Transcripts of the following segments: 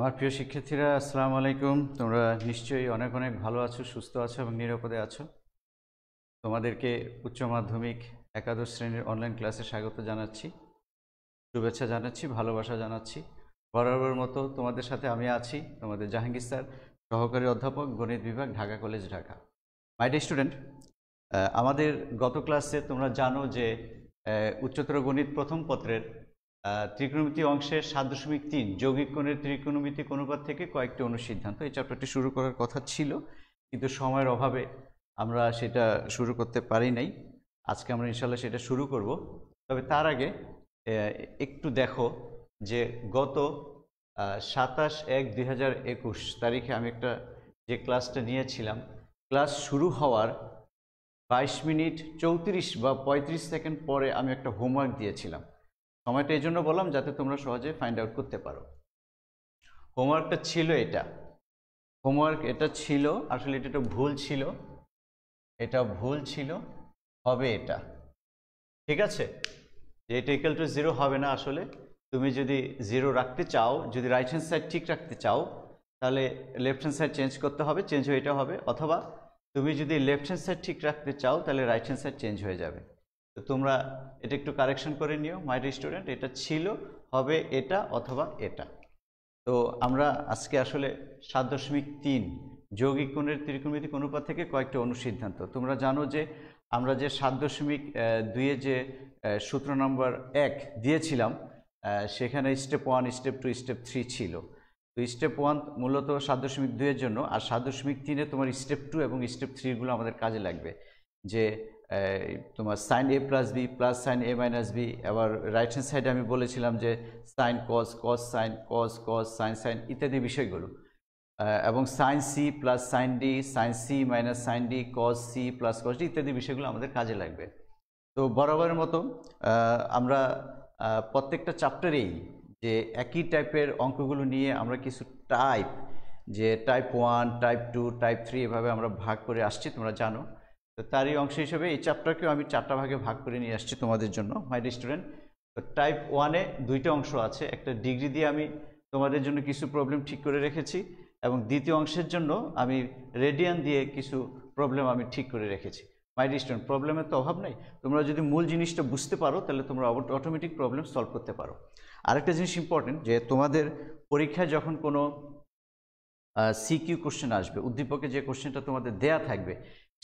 আমার প্রিয় শিক্ষার্থীরা, আসসালামু আলাইকুম। তোমরা নিশ্চয়ই অনেক অনেক ভালো আছো, সুস্থ আছো এবং নিরাপদে আছো। তোমাদেরকে উচ্চ মাধ্যমিক একাদশ শ্রেণীর অনলাইন ক্লাসে স্বাগত জানাচ্ছি, শুভেচ্ছা জানাচ্ছি, ভালোবাসা জানাচ্ছি। বরাবর মতো তোমাদের সাথে আমি আছি, তোমাদের জাহাঙ্গীর স্যার, সহকারী অধ্যাপক, গণিত বিভাগ, ঢাকা কলেজ, ঢাকা। মাই ডিয়ার স্টুডেন্ট, আমাদের গত ক্লাসে তোমরা জানো যে উচ্চতর গণিত প্রথম পত্রের ত্রিকোণমিতি অংশের 7.3 যৌগিক কোণের ত্রিকোণমিতিক অনুপাত থেকে কয়েকটি অনুসিদ্ধান্ত, এই চ্যাপ্টারটি শুরু করার কথা ছিল, কিন্তু সময়ের অভাবে আমরা সেটা শুরু করতে পারি নাই। আজকে আমরা ইনশাল্লাহ সেটা শুরু করব। তবে তার আগে একটু দেখো যে গত 27/1/2021 তারিখে আমি একটা যে ক্লাসটা নিয়েছিলাম, ক্লাস শুরু হওয়ার 22 মিনিট 34 বা 35 সেকেন্ড পরে আমি একটা হোমওয়ার্ক দিয়েছিলাম। সময়টা এই জন্য বললাম যাতে তোমরা সহজে ফাইন্ড আউট করতে পারো। হোমওয়ার্কটা ছিল এটা, এটা ছিল আসলে এটা ভুল ছিল, হবে এটা, ঠিক আছে? যে এটা ইকুয়াল টু 0 হবে না। আসলে তুমি যদি 0 রাখতে চাও, যদি রাইট হ্যান্ড সাইড ঠিক রাখতে চাও, তাহলে লেফট হ্যান্ড সাইড চেঞ্জ করতে হবে, চেঞ্জ হয়ে এটা হবে। অথবা তুমি যদি লেফট হ্যান্ড সাইড ঠিক রাখতে চাও, তাহলে রাইট হ্যান্ড সাইড চেঞ্জ হয়ে যাবে। তো তোমরা এটা একটু কারেকশন করে নিও মাই ডিয়ার স্টুডেন্ট। এটা ছিল, হবে এটা অথবা এটা। তো আমরা আজকে আসলে 7.3 যৌগিক কোণের ত্রিকোণমিতিক অনুপাত থেকে কয়েকটা অনুসিদ্ধান্ত। তোমরা জানো যে আমরা যে 7.2 যে সূত্র নম্বর 1 দিয়েছিলাম, সেখানে স্টেপ 1, স্টেপ 2, স্টেপ 3 ছিল। তো স্টেপ 1 মূলত 7.2 এর জন্য, আর 7.3 তোমার স্টেপ 2 এবং স্টেপ 3 আমাদের কাজে লাগবে। যে তোমার sine A plus B plus sine A minus B, আবার রাইট হ্যান্ড সাইডে আমি বলেছিলাম যে sine cos, cos sine, cos cos, sine sine ইত্যাদি বিষয়গুলো, এবং sine C plus sine D, sine C minus sine D, cos C plus cos D ইত্যাদি বিষয়গুলো আমাদের কাজে লাগবে। তো বরাবরের মতো আমরা প্রত্যেকটা চ্যাপ্টারেই যে একই টাইপের অঙ্কগুলো নিয়ে আমরা কিছু টাইপ, যে টাইপ 1, টাইপ 2, টাইপ 3 এভাবে আমরা ভাগ করে আসছি, তোমরা জানো। তো তারই অংশ হিসেবে এই চ্যাপ্টারকেও আমি 4টা ভাগে ভাগ করে নিয়ে আসছি তোমাদের জন্য মাই ডিয়ার স্টুডেন্ট। তো টাইপ 1-এ 2টা অংশ আছে। একটা ডিগ্রি দিয়ে আমি তোমাদের জন্য কিছু প্রবলেম ঠিক করে রেখেছি, এবং দ্বিতীয় অংশের জন্য আমি রেডিয়ান দিয়ে কিছু প্রবলেম আমি ঠিক করে রেখেছি। মাই ডিয়ার স্টুডেন্ট, প্রবলেমের তো অভাব নেই। তোমরা যদি মূল জিনিসটা বুঝতে পারো, তাহলে তোমরা অটোমেটিক প্রবলেম সলভ করতে পারো। আরেকটা জিনিস ইম্পর্টেন্ট, যে তোমাদের পরীক্ষায় যখন কোনো সিকিউ কোশ্চেন আসবে, উদ্দীপকে যে কোশ্চেনটা তোমাদের দেয়া থাকবে,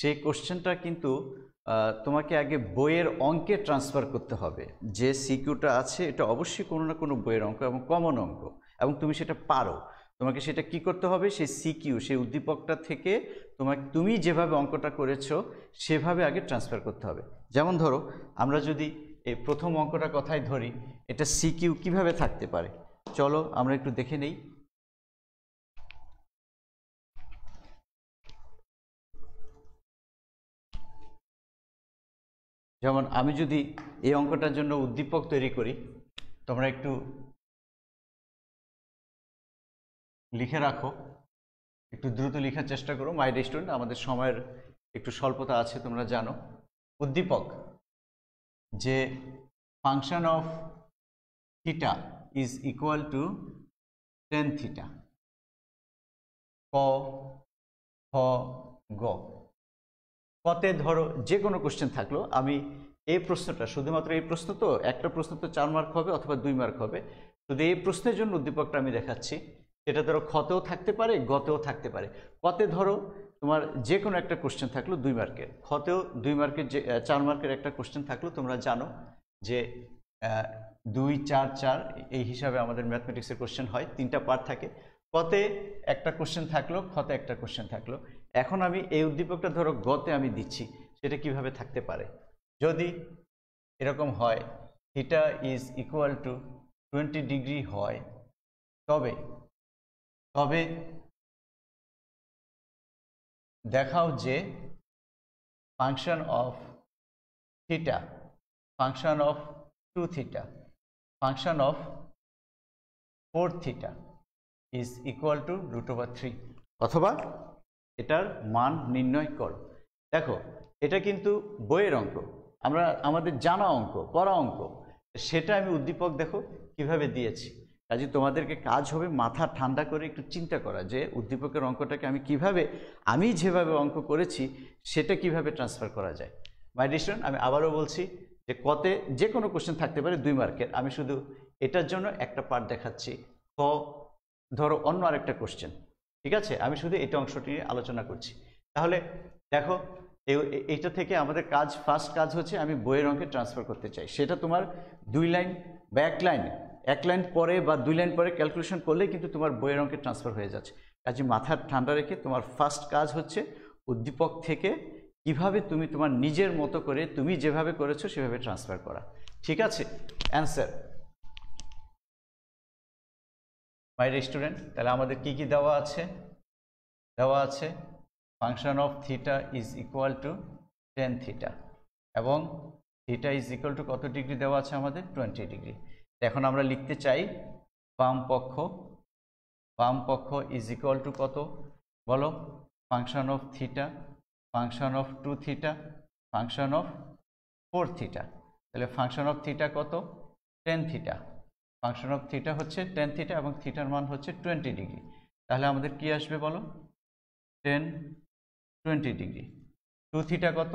সেই কোশ্চেনটা কিন্তু তোমাকে আগে বইয়ের অঙ্কে ট্রান্সফার করতে হবে। যে সিকিউটা আছে এটা অবশ্যই কোনো না কোনো বইয়ের অঙ্ক এবং কমন অঙ্ক, এবং তুমি সেটা পারো। তোমাকে সেটা কি করতে হবে, সেই সিকিউ, সেই উদ্দীপকটা থেকে তুমি যেভাবে অঙ্কটা করেছো সেভাবে আগে ট্রান্সফার করতে হবে। যেমন ধরো, আমরা যদি এই প্রথম অঙ্কটার কথাই ধরি, এটা সিকিউ কিভাবে থাকতে পারে, চলো আমরা একটু দেখে নেই। যেমন আমি যদি এই অঙ্কটার জন্য উদ্দীপক তৈরি করি, তোমরা একটু লিখে রাখো, একটু দ্রুত লেখার চেষ্টা করো মাই ডিয়ার স্টুডেন্ট, আমাদের সময়ের একটু স্বল্পতা আছে, তোমরা জানো। উদ্দীপক যে function of theta is equal two tan theta, ক খ গ। কতে ধরো যে কোনো কোশ্চেন থাকলো, আমি এই প্রশ্নটা, শুধুমাত্র এই প্রশ্ন, তো একটা প্রশ্ন তো 4 মার্ক হবে অথবা 2 মার্ক হবে, শুধু এই প্রশ্নের জন্য উদ্দীপকটা আমি দেখাচ্ছি। সেটা ধরো খতেও থাকতে পারে, গতেও থাকতে পারে। কতে ধরো তোমার যে কোনো একটা কোশ্চেন থাকলো 2 মার্কের, খতেও 2 মার্কের, যে 4 মার্কের একটা কোশ্চেন থাকলো, তোমরা জানো যে 2, 4, 4 এই হিসাবে আমাদের ম্যাথমেটিক্সের কোশ্চেন হয়, 3টা পার্ট থাকে। কতে একটা কোশ্চেন থাকলো, খতে একটা কোশ্চেন থাকলো। এখন আমি এই উদ্দীপকটা ধরো গতে আমি দিচ্ছি, সেটা কিভাবে থাকতে পারে? যদি এরকম হয় theta is equal two 20 degree হয়, তবে দেখাও যে function of theta, function of 2 theta, function of 4 theta is equal two √3, অথবা এটার মান নির্ণয় করো। দেখো, এটা কিন্তু বইয়ের অঙ্ক, আমাদের জানা অঙ্ক, পড়া অঙ্ক, সেটা আমি উদ্দীপক দেখো কিভাবে দিয়েছি। কাজে তোমাদেরকে কাজ হবে মাথা ঠান্ডা করে একটু চিন্তা করা যে উদ্দীপকের অঙ্কটাকে আমি কিভাবে, আমি যেভাবে অঙ্ক করেছি সেটা কিভাবে ট্রান্সফার করা যায়। মাই ডিয়ার স্টুডেন্ট, আমি আবারও বলছি যে কতে যে কোনো কোশ্চেন থাকতে পারে 2 মার্কের, আমি শুধু এটার জন্য একটা পার্ট দেখাচ্ছি। ক ধরো অন্য আরেকটা কোশ্চেন, ঠিক আছে, আমি শুধু এটা অংশটি নিয়ে আলোচনা করছি। তাহলে দেখো এইটা থেকে আমাদের কাজ, ফার্স্ট কাজ হচ্ছে আমি বইয়ের অঙ্কে ট্রান্সফার করতে চাই। সেটা তোমার 2 লাইন বা 1 লাইন পরে বা 2 লাইন পরে ক্যালকুলেশন করলেই কিন্তু তোমার বইয়ের অঙ্কে ট্রান্সফার হয়ে যাচ্ছে। কাজে মাথা ঠান্ডা রেখে তোমার ফার্স্ট কাজ হচ্ছে উদ্দীপক থেকে কিভাবে তুমি তোমার নিজের মতো করে তুমি যেভাবে করেছো সেভাবে ট্রান্সফার করা। ঠিক আছে, অ্যান্সার মাই ডিয়ার স্টুডেন্ট। তাহলে আমাদের কি কি দেওয়া আছে? দেওয়া আছে function of theta is equal two tan theta, এবং থিটা ইজ ইকুয়াল টু কত ডিগ্রি দেওয়া আছে আমাদের? 20 ডিগ্রি। এখন আমরা লিখতে চাই বাম পক্ষ ইজ ইকুয়াল টু কত বলো? Function of theta, function of 2 theta, function of 4 theta. তাহলে ফাংশন অফ থিটা কত? 10 থিটা। ফাংশন অফ থিটা হচ্ছে 10 থিটা এবং থিটার মান হচ্ছে 20 ডিগ্রি। তাহলে আমাদের কি আসবে বলো? 10 20 ডিগ্রি। 2 থিটা কত?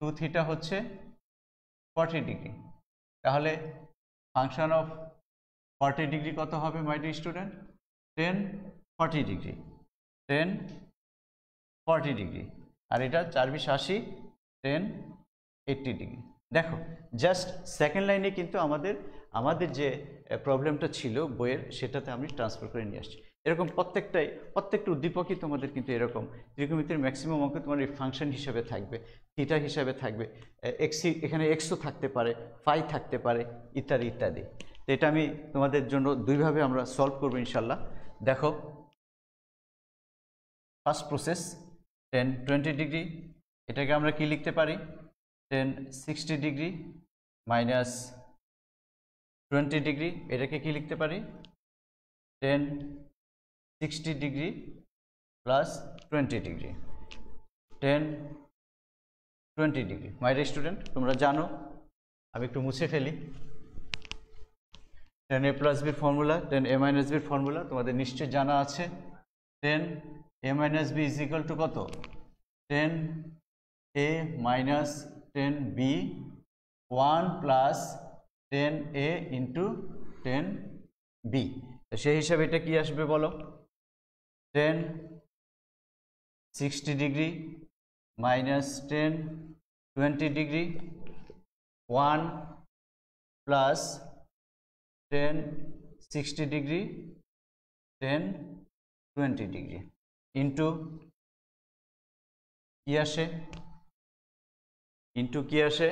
2 থিটা হচ্ছে 40 ডিগ্রি। তাহলে ফাংশন অফ 40 ডিগ্রি কত হবে my dear student? 10 40 degree, 10 40 degree. আর এটা 4 20 80, 10 80 ডিগ্রি। দেখো জাস্ট সেকেন্ড লাইনে কিন্তু আমাদের যে প্রবলেমটা ছিল বইয়ের, সেটাতে আমি ট্রান্সফার করে নিয়ে আসছি। এরকম প্রত্যেকটা উদ্দীপকই তোমাদের কিন্তু এরকম ত্রিকোণমিতির ম্যাক্সিমাম অঙ্ক তোমার এই ফাংশন হিসাবে থাকবে, থিটা হিসাবে থাকবে, এখানে এক্সও থাকতে পারে, ফাই থাকতে পারে, ইত্যাদি ইত্যাদি। তো এটা আমি তোমাদের জন্য দুইভাবে আমরা সলভ করবো ইনশাল্লাহ। দেখো ফার্স্ট প্রসেস 10 20 ডিগ্রি, এটাকে আমরা কি লিখতে পারি? 10 60 ডিগ্রি মাইনাস 20 ডিগ্রি। এটাকে কি লিখতে পারি? 10 60 ডিগ্রি প্লাস 20 ডিগ্রি, 10 20 ডিগ্রি। মাই ডিয়ার স্টুডেন্ট, তোমরা জানো, আমি একটু মুছে ফেলি। 10a প্লাস বির ফর্মুলা, 10a মাইনাস বির ফর্মুলা তোমাদের নিশ্চয়ই জানা আছে। 10a minus B is equal to কত? 10a minus 10b 1 plus 10a into 10b। তো সেই হিসাবে এটা কি আসবে বলো? 10 60 degree minus 10 20 degree 1 plus 10 60 degree 10 20 degree into কি আসে? ইন্টু কি আসে?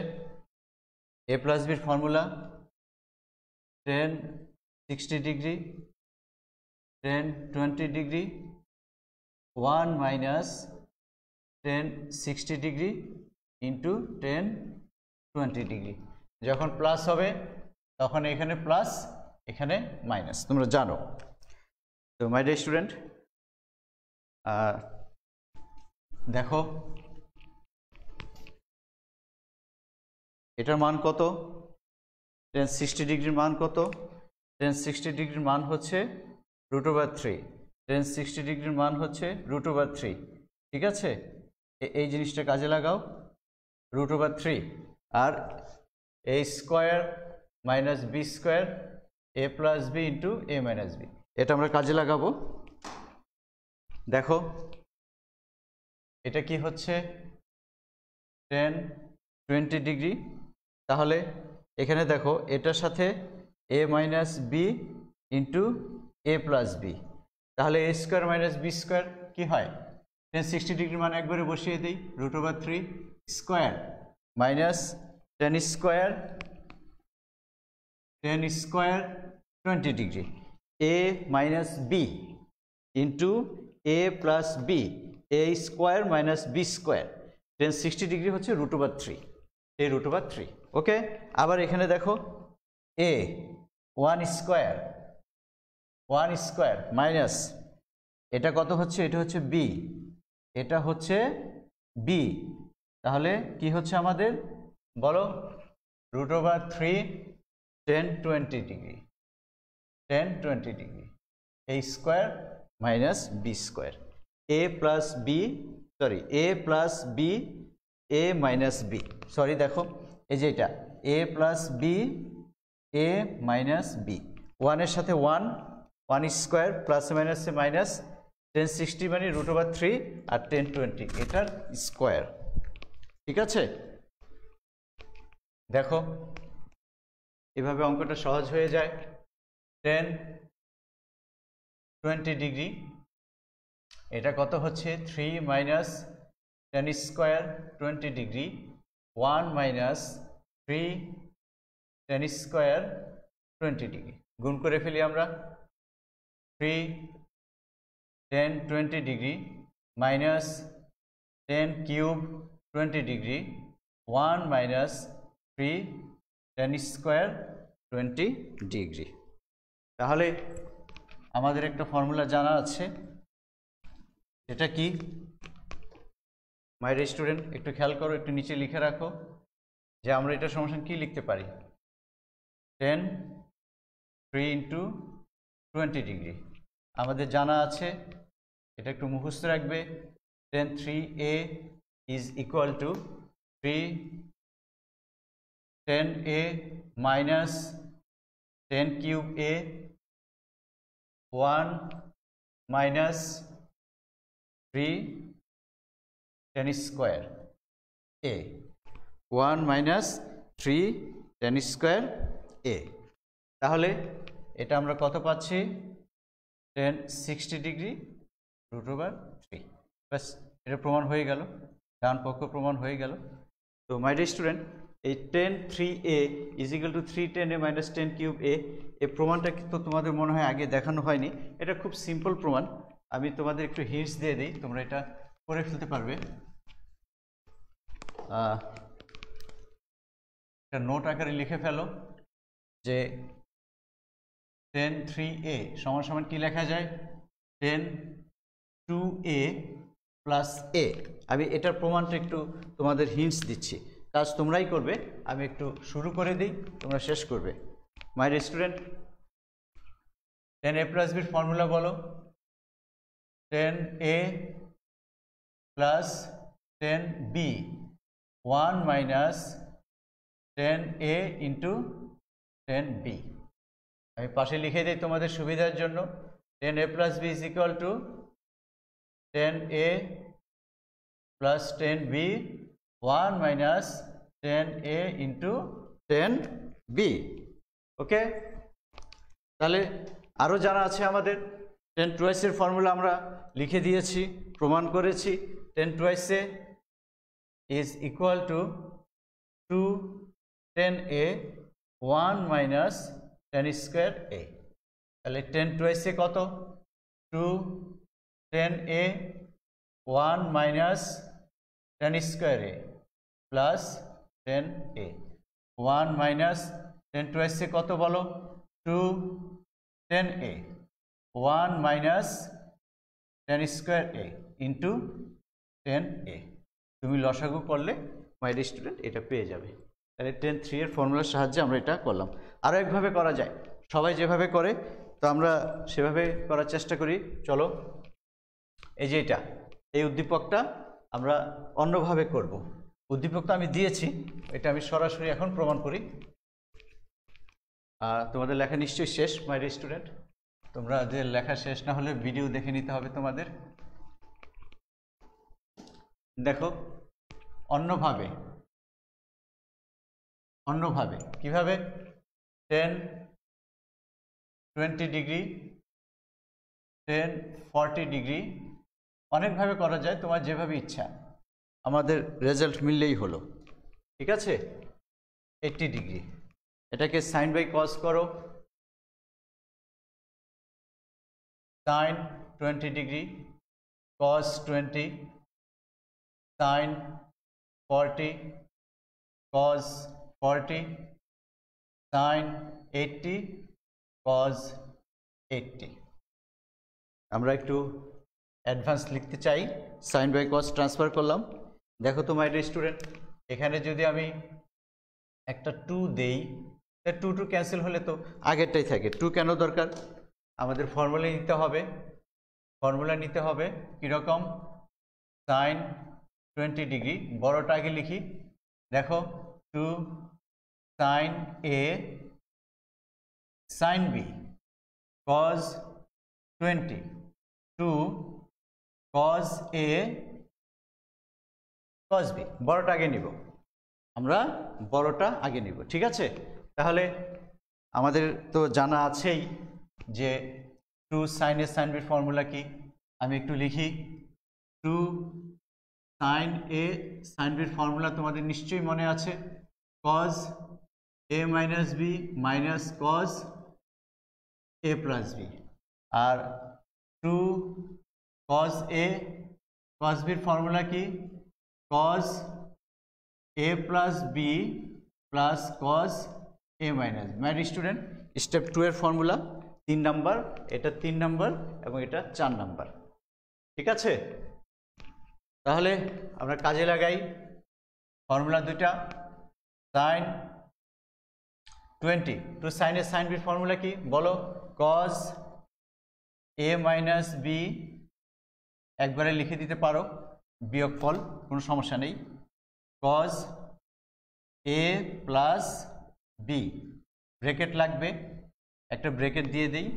এ প্লাস বির formula 10 60 degree 10 20 degree 1 minus 10 60 degree into 10 20 degree. যখন প্লাস হবে তখন এখানে প্লাস, এখানে মাইনাস, তোমরা জানো। তো মাই ডিয়ার স্টুডেন্ট, দেখো এটার মান কত? 10 60 ডিগ্রির মান কত? 10 60 ডিগ্রির মান হচ্ছে √3। 10 60 ডিগ্রির মান হচ্ছে √3। ঠিক আছে, এই জিনিসটা কাজে লাগাও, √3। আর a square minus B square a plus B into a minus B, এটা আমরা কাজে লাগাবো। দেখো এটা কি হচ্ছে? 10 20 ডিগ্রি। তাহলে এখানে দেখো এটার সাথে a minus B into a plus B, তাহলে a square minus B square কি হয়? 10 60 ডিগ্রির মান একবারে বসিয়ে দিই, √3 square minus 10 square 20 degree a minus B into a plus B, a square minus B square. 10 60 degree হচ্ছে √3, এই √3। ওকে, আবার এখানে দেখো a 1 স্কোয়ার মাইনাস এটা কত হচ্ছে? এটা হচ্ছে বি, এটা হচ্ছে বি। তাহলে কি হচ্ছে আমাদের বলো? √3 10 20 degree, tan 20 degree a square minus B square a plus B sorry a plus B a minus B sorry দেখো এই যে এটা a plus B a minus B ওয়ানের সাথে ওয়ান স্কোয়ার প্লাস মাইনাসে মাইনাস 1060 মানে √3 আর 1020 এটার স্কোয়ার ঠিক আছে দেখো এভাবে অঙ্কটা সহজ হয়ে যায় tan 20 ডিগ্রি এটা কত হচ্ছে 3 minus tan square 20 degree 1 minus 3 tan square 20 degree গুণ করে ফেলি আমরা 3 tan 20 degree minus tan cube 20 degree 1 minus 3 tan square 20 degree তাহলে আমাদের একটা ফর্মুলা জানা আছে এটা কি মাই স্টুডেন্ট একটু খেয়াল করো একটু নিচে লিখে রাখো যে আমরা এটা সমান কি লিখতে পারি tan 3 ইন্টু 20 ডিগ্রি আমাদের জানা আছে এটা একটু মুখস্থ রাখবে tan 3a is equal two 3 tan a minus tan cube a 1 minus 3 tan square a 1 minus 3 tan square a তাহলে এটা আমরা কত পাচ্ছি tan 60 ডিগ্রি √3 বাস এটা প্রমাণ হয়ে গেল ডান পক্ষ প্রমাণ হয়ে গেল তো মাই ডিয়ার স্টুডেন্ট এই tan 3a is equal two 3 tan a minus tan cube a এই প্রমাণটা কিন্তু তোমাদের মনে হয় আগে দেখানো হয়নি এটা খুব সিম্পল প্রমাণ আমি তোমাদের একটু হিন্টস দিয়ে দিই তোমরা এটা করে ফেলতে পারবে একটা নোট আকারে লিখে ফেলো যে tan 3a সমান সমান কি লেখা যায় tan 2a প্লাস a আমি এটার প্রমাণটা একটু তোমাদের হিন্টস দিচ্ছি কাজ তোমরাই করবে আমি একটু শুরু করে দিই তোমরা শেষ করবে my student tan a plus বির ফর্মুলা বলো tan a plus tan b 1 minus tan a into tan b আমি পাশে লিখে দিই তোমাদের সুবিধার জন্য tan a plus b is equal two tan a plus tan b 1 minus tan a into tan b ওকে তাহলে আরও জানা আছে আমাদের tan টুয়াইস এর ফর্মুলা আমরা লিখে দিয়েছি প্রমাণ করেছি tan twice A is equal to 2 tan a 1 minus tan square a তাহলে tan টুয়াইস এ কত 2 tan a 1 minus tan square a plus tan a 1 minus tan twice A কত বলো 2 tan a 1 minus tan square a into tan a তুমি লসাগু করলে মাই dear student এটা পেয়ে যাবে তাহলে tan 3 এর ফর্মুলার সাহায্যে আমরা এটা করলাম আরও একভাবে করা যায় সবাই যেভাবে করে তো আমরা সেভাবে করার চেষ্টা করি চলো এই যে এটা এই উদ্দীপকটা আমরা অন্যভাবে করব উদ্দীপকটা আমি দিয়েছি এটা আমি সরাসরি এখন প্রমাণ করি তোমাদের লেখা নিশ্চয়ই শেষ মাই ডিয়ার স্টুডেন্ট তোমরা যে লেখা শেষ না হলে ভিডিও দেখে নিতে হবে তোমাদের দেখো অন্যভাবে কিভাবে tan 20 ডিগ্রি tan 40 ডিগ্রি অনেকভাবে করা যায় তোমার যেভাবে ইচ্ছা আমাদের রেজাল্ট মিললেই হলো ঠিক আছে 80 ডিগ্রি এটাকে সাইন বাই কস করো sin 20 degree cos 20 sin 40 cos 40 sin 80 cos 80 আমরা একটু অ্যাডভান্স লিখতে চাই sin বাই cos ট্রান্সফার করলাম দেখো তো মাই ডিয়ার স্টুডেন্ট এখানে যদি আমি একটা 2 দেই টু টু ক্যান্সেল হলে তো আগেরটাই থাকে। টু কেন দরকার? আমাদের ফর্মুলা নিতে হবে কীরকম? সাইন 20 ডিগ্রি, বড়টা আগে লিখি। দেখো, two sine A sine B cos 20, two cos A cos B. বড়টা আগে নিব, আমরা বড়টা আগে নিব, ঠিক আছে? তাহলে আমাদের তো জানা আছেই যে টু সাইন এ সাইন বির ফর্মুলা কি। আমি একটু লিখি। টু সাইন এ সাইন বির ফর্মুলা তোমাদের নিশ্চয়ই মনে আছে, cos A minus B minus cos A plus B. আর টু কজ এ কজ বির ফর্মুলা কি? Cos A plus B plus cos A minus B. My student, step 2 এর formula 3 number, এটা 3 নাম্বার এবং এটা 4 নাম্বার, ঠিক আছে? তাহলে আমরা কাজে লাগাই ফর্মুলা দুইটা। Sign 20, two sine A sine বির ফর্মুলা কি বলো? কজ এ মাইনাস বি, একবারে লিখে দিতে পারো বিয়োগফল, কোনো সমস্যা নেই। Cos A plus B, bracket লাগবে, একটা ব্রেকেট দিয়ে দিই।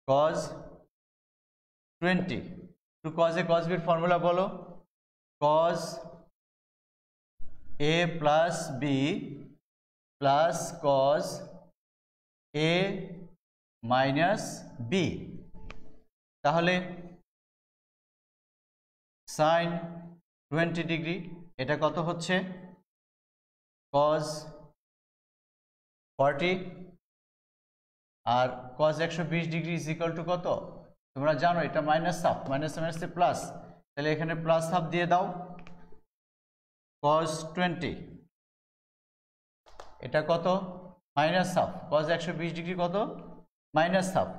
Cos 20, two cos A cos বির ফর্মুলা বলো? Cos A plus B plus cos A minus B. তাহলে সাইন 20 ডিগ্রি, এটা কত হচ্ছে? কজ 40, আর cos 120 degree is equal to কত? তোমরা জানো এটা মাইনাস হাফ, মাইনাস মাইনাসে প্লাস, তাহলে এখানে প্লাস হাফ দিয়ে দাও। কজ 20, এটা কত? Minus half. কজ 120 ডিগ্রি কত? Minus half.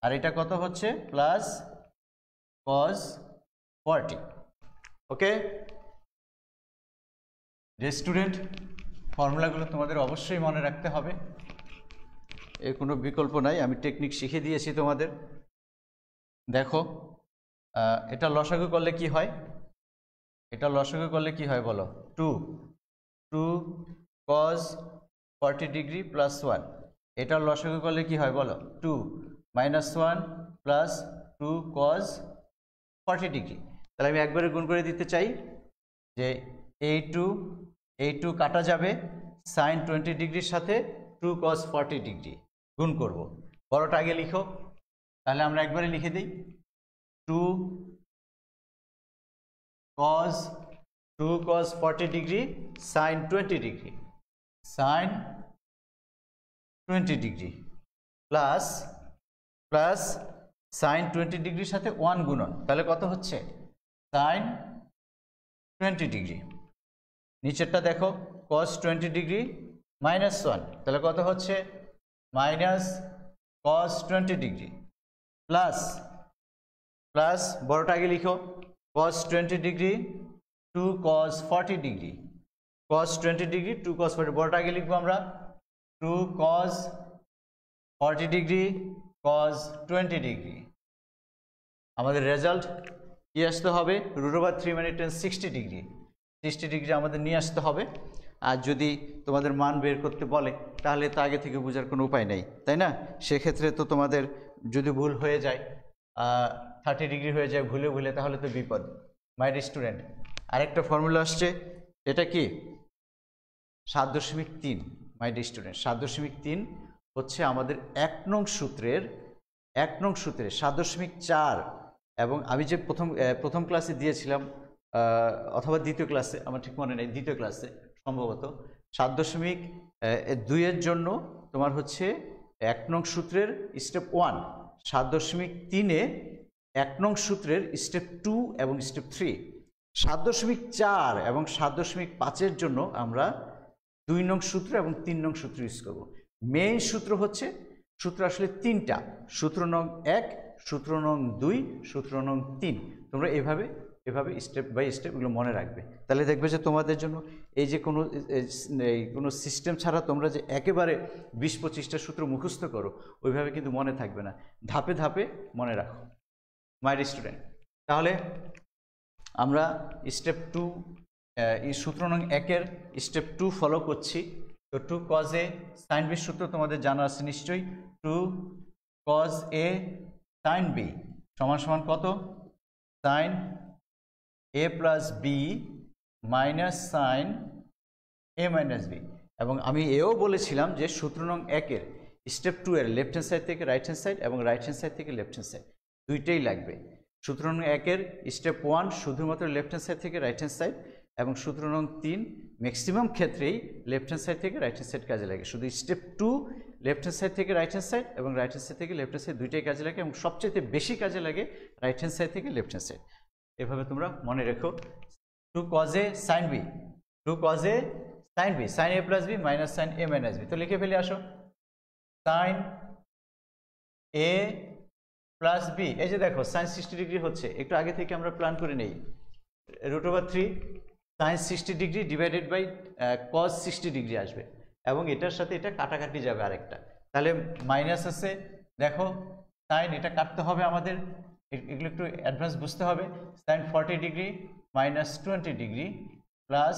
আর এটা কত হচ্ছে? Plus cos 40। ওকে স্টুডেন্ট, ফর্মুলাগুলো তোমাদের অবশ্যই মনে রাখতে হবে, এর কোনো বিকল্প নাই। আমি টেকনিক শিখিয়ে দিয়েছি তোমাদের। দেখো, এটা লসাগু করলে কি হয়? এটা লসাগু করলে কি হয় বলো? Two cos 40 degree plus 1। এটা লসাগু করলে কি হয় বলো? 2 মাইনাস 1 প্লাস 2 কজ 40 ডিগ্রি। তাহলে আমি একবারে গুণ করে দিতে চাই যে এই টু কাটা যাবে, সাইন 20 ডিগ্রির সাথে 2 কজ 40 ডিগ্রি গুণ করব। বড়টা আগে লিখো, তাহলে আমরা একবারে লিখে দিই। 2 cos 40 degree sine 20 degree, sine 20 degree plus sine 20 ডিগ্রির সাথে 1 গুণন, তাহলে কত হচ্ছে? Sine 20 degree. নিচেরটা দেখো, কজ 20 ডিগ্রি মাইনাস 1, তাহলে কত হচ্ছে? মাইনাস কজ 20 ডিগ্রি প্লাস বড়টা আগে লিখো, cos 20 degree 2 cos 40 degree, cos 20 degree 2 cos 40, বড়টা আগে লিখবো আমরা। 2 কজ 40 ডিগ্রি কজ 20 ডিগ্রি। আমাদের রেজাল্ট কি আসতে হবে? √3 মানে 60 ডিগ্রি। 60 ডিগ্রি আমাদের নিয়ে আসতে হবে। আর যদি তোমাদের মান বের করতে বলে তাহলে তো আগে থেকে বোঝার কোনো উপায় নেই, তাই না? সেক্ষেত্রে তো তোমাদের যদি ভুল হয়ে যায়, 30 ডিগ্রি হয়ে যায় ভুলে, তাহলে তো বিপদ। মাই স্টুডেন্ট, আরেকটা ফর্মুলা আসছে, এটা কি? 7.3। মাই স্টুডেন্ট, 7.3 হচ্ছে আমাদের 1 নং সূত্রের 7.4। এবং আমি যে প্রথম ক্লাসে দিয়েছিলাম, অথবা দ্বিতীয় ক্লাসে, আমার ঠিক মনে নেই, দ্বিতীয় ক্লাসে সম্ভবত, 7.2 এর জন্য তোমার হচ্ছে 1 নং সূত্রের স্টেপ 1, 7.3-এ 1 নং সূত্রের স্টেপ 2 এবং স্টেপ 3, 7.4 এবং 7.5-এর জন্য আমরা 2 নং সূত্র এবং 3 নং সূত্র ইউজ করব। মেইন সূত্র আসলে 3টা, সূত্র নং 1, সূত্র নং 2, সূত্র নং 3। তোমরা এভাবে এভাবে স্টেপ বাই স্টেপ এগুলো মনে রাখবে, তাহলে দেখবে যে তোমাদের জন্য এই যে কোনো সিস্টেম ছাড়া তোমরা যে একেবারে 20-25টা সূত্র মুখস্থ করো ওইভাবে কিন্তু মনে থাকবে না, ধাপে ধাপে মনে রাখো মাই স্টুডেন্ট। তাহলে আমরা স্টেপ 2 সূত্র নং 1-এর স্টেপ 2 ফলো করছি। তো 2 cos a sin b সূত্র তোমাদের জানা আছে নিশ্চয়ই। 2 cos a sin b সমান সমান কত? sin a plus B minus sine A minus B. এবং আমি এও বলেছিলাম যে সূত্র নং 1-এর স্টেপ 2 এর লেফট হ্যান্ড সাইড থেকে রাইট হ্যান্ড সাইড এবং রাইট হ্যান্ড সাইড থেকে লেফট হ্যান্ড সাইড দুইটাই লাগবে। সূত্র নং 1-এর স্টেপ 1 শুধুমাত্র লেফট হ্যান্ড সাইড থেকে রাইট হ্যান্ড সাইড, এবং সূত্র নং 3 ম্যাক্সিমাম ক্ষেত্রেই লেফট হ্যান্ড সাইড থেকে রাইট হ্যান্ড সাইড কাজে লাগে। শুধু স্টেপ 2 লেফট হ্যান্ড সাইড থেকে রাইট হ্যান্ড সাইড এবং রাইট হ্যান্ড সাইড থেকে লেফট হ্যান্ড সাইড দুইটাই কাজে লাগে, এবং সবচেয়ে বেশি কাজে লাগে রাইট হ্যান্ড সাইড থেকে লেফট হ্যান্ড সাইড। এভাবে তোমরা মনে রেখো 2 cos a sin b, 2 cos a sin b, sin a plus B minus sine A minus B. তো লিখে ফেলে আসো sin a প্লাস বি। এই যে দেখো sin 60 ডিগ্রি হচ্ছে, একটু আগে থেকে আমরা প্ল্যান করে নেই, √3 sin 60 degree divided by cos 60 degree আসবে, এবং এটার সাথে এটা কাটাকাটি যাবে আরেকটা, তাহলে মাইনাস আছে। দেখো সাইন এটা কাটতে হবে আমাদের, এগুলো একটু অ্যাডভান্স বুঝতে হবে। Sine 40 degree minus 20 degree plus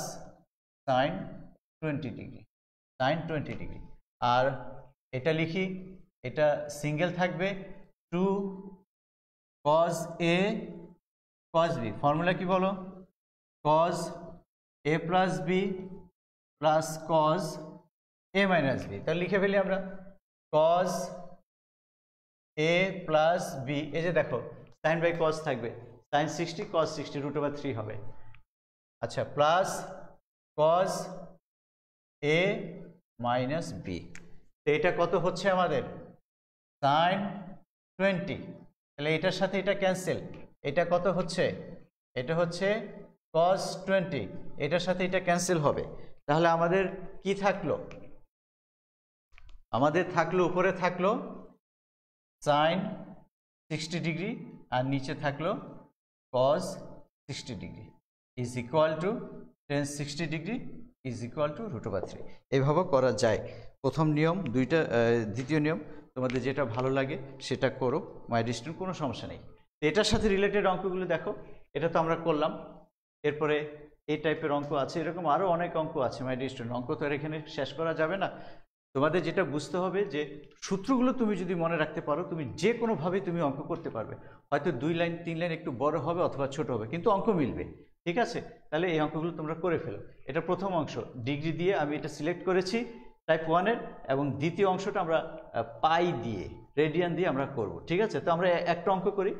sine 20 degree, sine 20 degree. আর এটা লিখি, এটা সিঙ্গেল থাকবে 2 cos a cos b। Formula কি বলো? cos a plus B plus cos a minus B. তাহলে লিখে ফেলি আমরা cos a প্লাস বি। এই যে দেখো সাইন বাই cos থাকবে, সাইন 60 cos 60 √3 হবে। আচ্ছা, plus cos a minus B. তো এটা কত হচ্ছে আমাদের? সাইন 20। তাহলে এটার সাথে এটা ক্যান্সেল, এটা কত হচ্ছে? এটা হচ্ছে cos 20, এটার সাথে এটা ক্যান্সেল হবে। তাহলে আমাদের কি থাকলো? আমাদের থাকলো, উপরে থাকলো সাইন 60 ডিগ্রি আর নিচে থাকলো cos 60 degree is equal two tan 60 degree is equal two √3। এইভাবে করা যায়। প্রথম নিয়ম দুইটা, দ্বিতীয় নিয়ম তোমাদের যেটা ভালো লাগে সেটা করো মাই স্টুডেন্ট, কোনো সমস্যা নেই। এটার সাথে রিলেটেড অঙ্কগুলো দেখো, এটা তো আমরা করলাম। এরপরে এই টাইপের অঙ্ক আছে, এরকম আরও অনেক অঙ্ক আছে মাই স্টুডেন্ট, অঙ্ক তো আর এখানে শেষ করা যাবে না। তোমাদের যেটা বুঝতে হবে যে সূত্রগুলো তুমি যদি মনে রাখতে পারো তুমি যে কোনোভাবেই তুমি অঙ্ক করতে পারবে। হয়তো 2 লাইন 3 লাইন একটু বড় হবে অথবা ছোট হবে, কিন্তু অঙ্ক মিলবে। ঠিক আছে, তাহলে এই অঙ্কগুলো তোমরা করে ফেলো। এটা প্রথম অংশ, ডিগ্রি দিয়ে আমি এটা সিলেক্ট করেছি টাইপ 1-এর, এবং দ্বিতীয় অংশটা আমরা পাই দিয়ে, রেডিয়ান দিয়ে আমরা করব। ঠিক আছে, তো আমরা একটা অঙ্ক করি।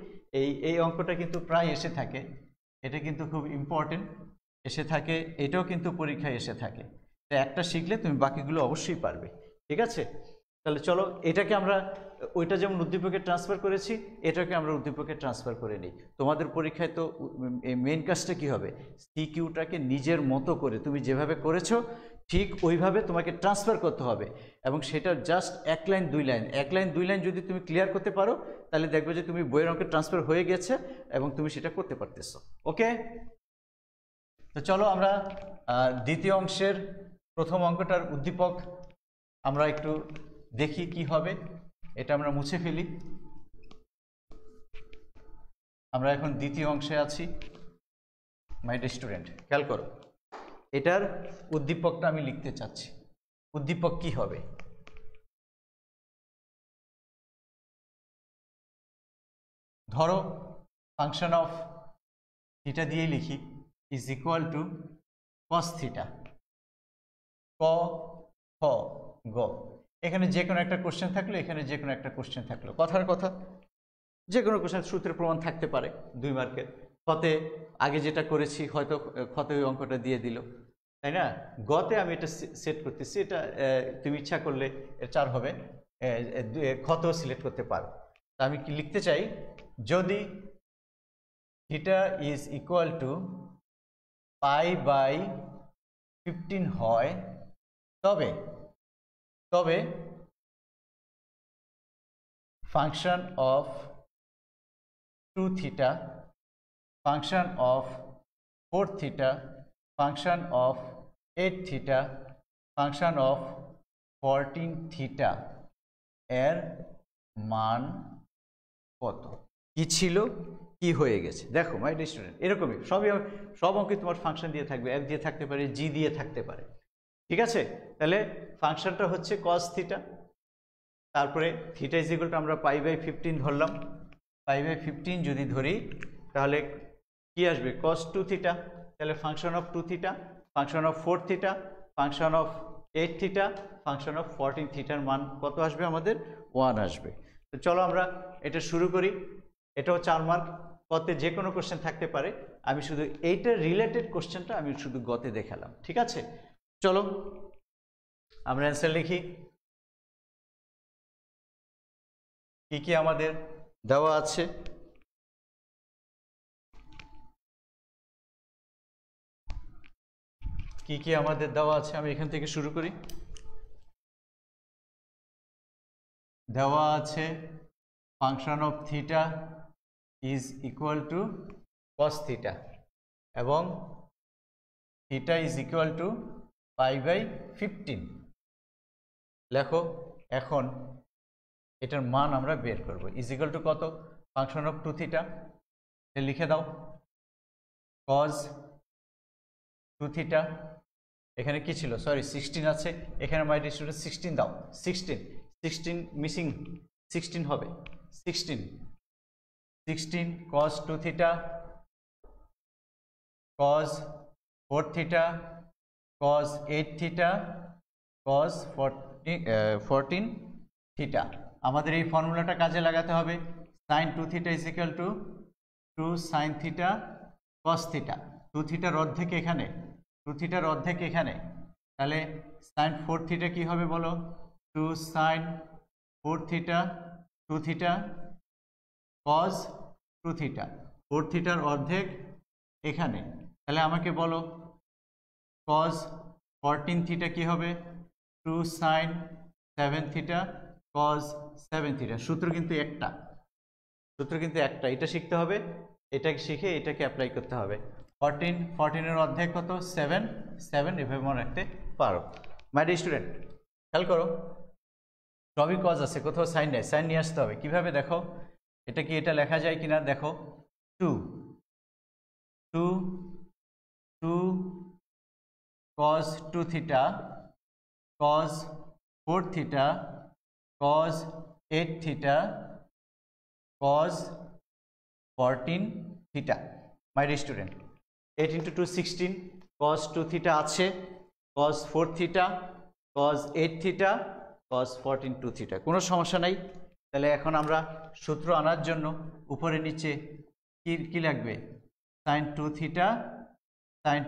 এই অঙ্কটা কিন্তু প্রায় এসে থাকে, এটা কিন্তু খুব ইম্পর্টেন্ট এসে থাকে, এটাও কিন্তু পরীক্ষায় এসে থাকে। তো একটা শিখলে তুমি বাকিগুলো অবশ্যই পারবে। ঠিক আছে, তাহলে চলো এটাকে আমরা, ওইটা যেমন উদ্দীপকে ট্রান্সফার করেছি এটাকে আমরা উদ্দীপকে ট্রান্সফার করে নিই। তোমাদের পরীক্ষায় তো মেইন কাজটা কি হবে? সিকিউটাকে নিজের মতো করে তুমি যেভাবে করেছো ঠিক ওইভাবে তোমাকে ট্রান্সফার করতে হবে, এবং সেটা just 1 line 2 line, 1 line 2 line যদি তুমি ক্লিয়ার করতে পারো তাহলে দেখবে যে তুমি বইয়ের অঙ্কে ট্রান্সফার হয়ে গেছে এবং তুমি সেটা করতে পারতেছো। ওকে, তো চলো আমরা দ্বিতীয় অংশের প্রথম অঙ্কটার উদ্দীপক আমরা একটু দেখি কি হবে। এটা আমরা মুছে ফেলি। আমরা এখন দ্বিতীয় অংশে আছি মাই ডিয়ার স্টুডেন্ট, খেয়াল করো। এটার উদ্দীপকটা আমি লিখতে চাচ্ছি। উদ্দীপক কি হবে? ধরো ফাংশন অফ থিটা দিয়ে লিখি is equal two cos theta, ক খ গ। এখানে যে কোনো একটা কোশ্চেন থাকলো, এখানে যে কোনো একটা কোশ্চেন থাকলো, কথার কথা যে কোনো কোশ্চেন সূত্রের প্রমাণ থাকতে পারে 2 মার্কের। খতে আগে যেটা করেছি হয়তো খতে ওই অঙ্কটা দিয়ে দিল, তাই না? গতে আমি এটা সেট করতেছি, এটা তুমি ইচ্ছা করলে 4 হবে, খতেও সিলেক্ট করতে পারো। তা আমি কি লিখতে চাই, যদি থিটা ইজ ইকুয়াল টু π/15 হয় তবে function of 2 theta function of 4 theta, function of 8 theta, function of 14 theta এর মান কত? কি ছিল, কি হয়ে গেছে? দেখো মাই ডিয়ার স্টুডেন্ট, এরকমই সব অঙ্কে তোমার ফাংশন দিয়ে থাকবে, এফ দিয়ে থাকতে পারে, জি দিয়ে থাকতে পারে, ঠিক আছে? তাহলে ফাংশনটা হচ্ছে cos থিটা, তারপরে থিটা ইজ ইকুয়াল টু আমরা π/15 ধরলাম, π/15 যদি ধরি তাহলে কি আসবে? cos 2 theta. তাহলে function of 2 theta, function of 4 theta, function of 8 theta, function of 14 থিটার মান কত আসবে? আমাদের 1 আসবে। তো চলো আমরা এটা শুরু করি। এটাও 4 মার্ক, গতে যে কোনো কোশ্চেন থাকতে পারে, আমি শুধু এইটার রিলেটেড কোশ্চেনটা আমি শুধু গতে দেখালাম, ঠিক আছে? চলো আমরা অ্যান্সার লিখি। কি কি আমাদের দেওয়া আছে? কি কি আমাদের দেওয়া আছে? আমি এখান থেকে শুরু করি। দেওয়া আছে function of theta is equal two cos theta এবং থিটা ইজ ইকুয়াল টু π/15। লেখো। এখন এটার মান আমরা বের করব। ইজ ইকুয়াল টু কত? ফাংশন অফ 2 থিটা লিখে দাও, cos 2 থিটা। এখানে কি ছিল? সরি 16 আছে, এখানে মাই ডিয়ার স্টুডেন্ট 16 দাও। 16 মিসিং, 16 হবে। 16 cos 2 theta, cos 4 theta, cos 8 theta, cos 14 theta. আমাদের এই ফর্মুলাটা কাজে লাগাতে হবে। sin 2 theta is equal to 2 sin theta cos theta. 2 থিটার অর্ধেক এখানে, 2 থিটার অর্ধেক এখানে, তাহলে sin 4 থিটা কি হবে বলো? 2 sin 4 theta 2 theta cos 2 theta. 4 থিটার অর্ধেক এখানে, তাহলে আমাকে বলো cos 14 থিটা কি হবে? 2 sin 7 থিটা cos 7 থিটা। সূত্র কিন্তু একটা, এটা শিখতে হবে, এটাকে শিখে এটাকে অ্যাপ্লাই করতে হবে। 14 এর অর্ধেক কত? 7 এভাবে মনে রাখতে পারো। মাই ডিয়ার স্টুডেন্ট খেয়াল করো, সবই কজ আছে, কোথাও সাইন নেই, সাইন নিয়ে আসতে হবে। কিভাবে দেখো, এটা কি এটা লেখা যায় কিনা দেখো। 2 cos 2 theta cos 4 theta cos 8 theta cos 14 theta. My dear student 8 × 2 16, cos 2 theta আছে, cos 4 theta cos 8 theta cos 14 2 theta, কোনো সমস্যা নাই। তাহলে এখন আমরা সূত্র আনার জন্য উপরে নিচে কি লাগবে? sin 2 থিটা sin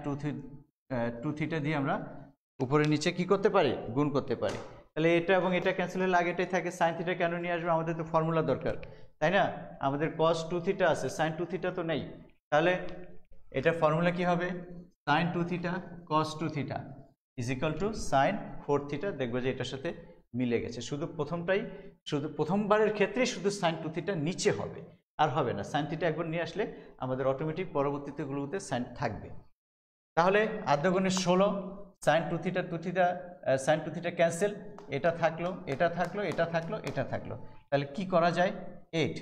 2 থিটা দিয়ে আমরা উপরে নিচে কি করতে পারি? গুণ করতে পারি। তাহলে এটা এবং এটা ক্যান্সেল হলে আগেটাই থাকে। sin থিটা কেন নিয়ে আসবে? আমাদের তো ফর্মুলা দরকার, তাই না? আমাদের cos 2 থিটা আছে, sin 2 থিটা তো নেই। তাহলে এটা ফর্মুলা কি হবে? sin 2 theta cos 2 theta is equal to sin 4 theta. দেখবে যে এটার সাথে মিলে গেছে। শুধু প্রথমবারের ক্ষেত্রে শুধু sin 2 থিটা নিচে হবে, আর হবে না। sin থিটা একবার নিয়ে আসলে আমাদের অটোমেটিক পরবর্তীতেগুলোতে sin থাকবে। তাহলে আদ্যগুণের 16 sin 2 theta sin 2 theta cancel, এটা থাকলো, এটা থাকলো, এটা থাকলো, এটা থাকলো। তাহলে কি করা যায়? 8।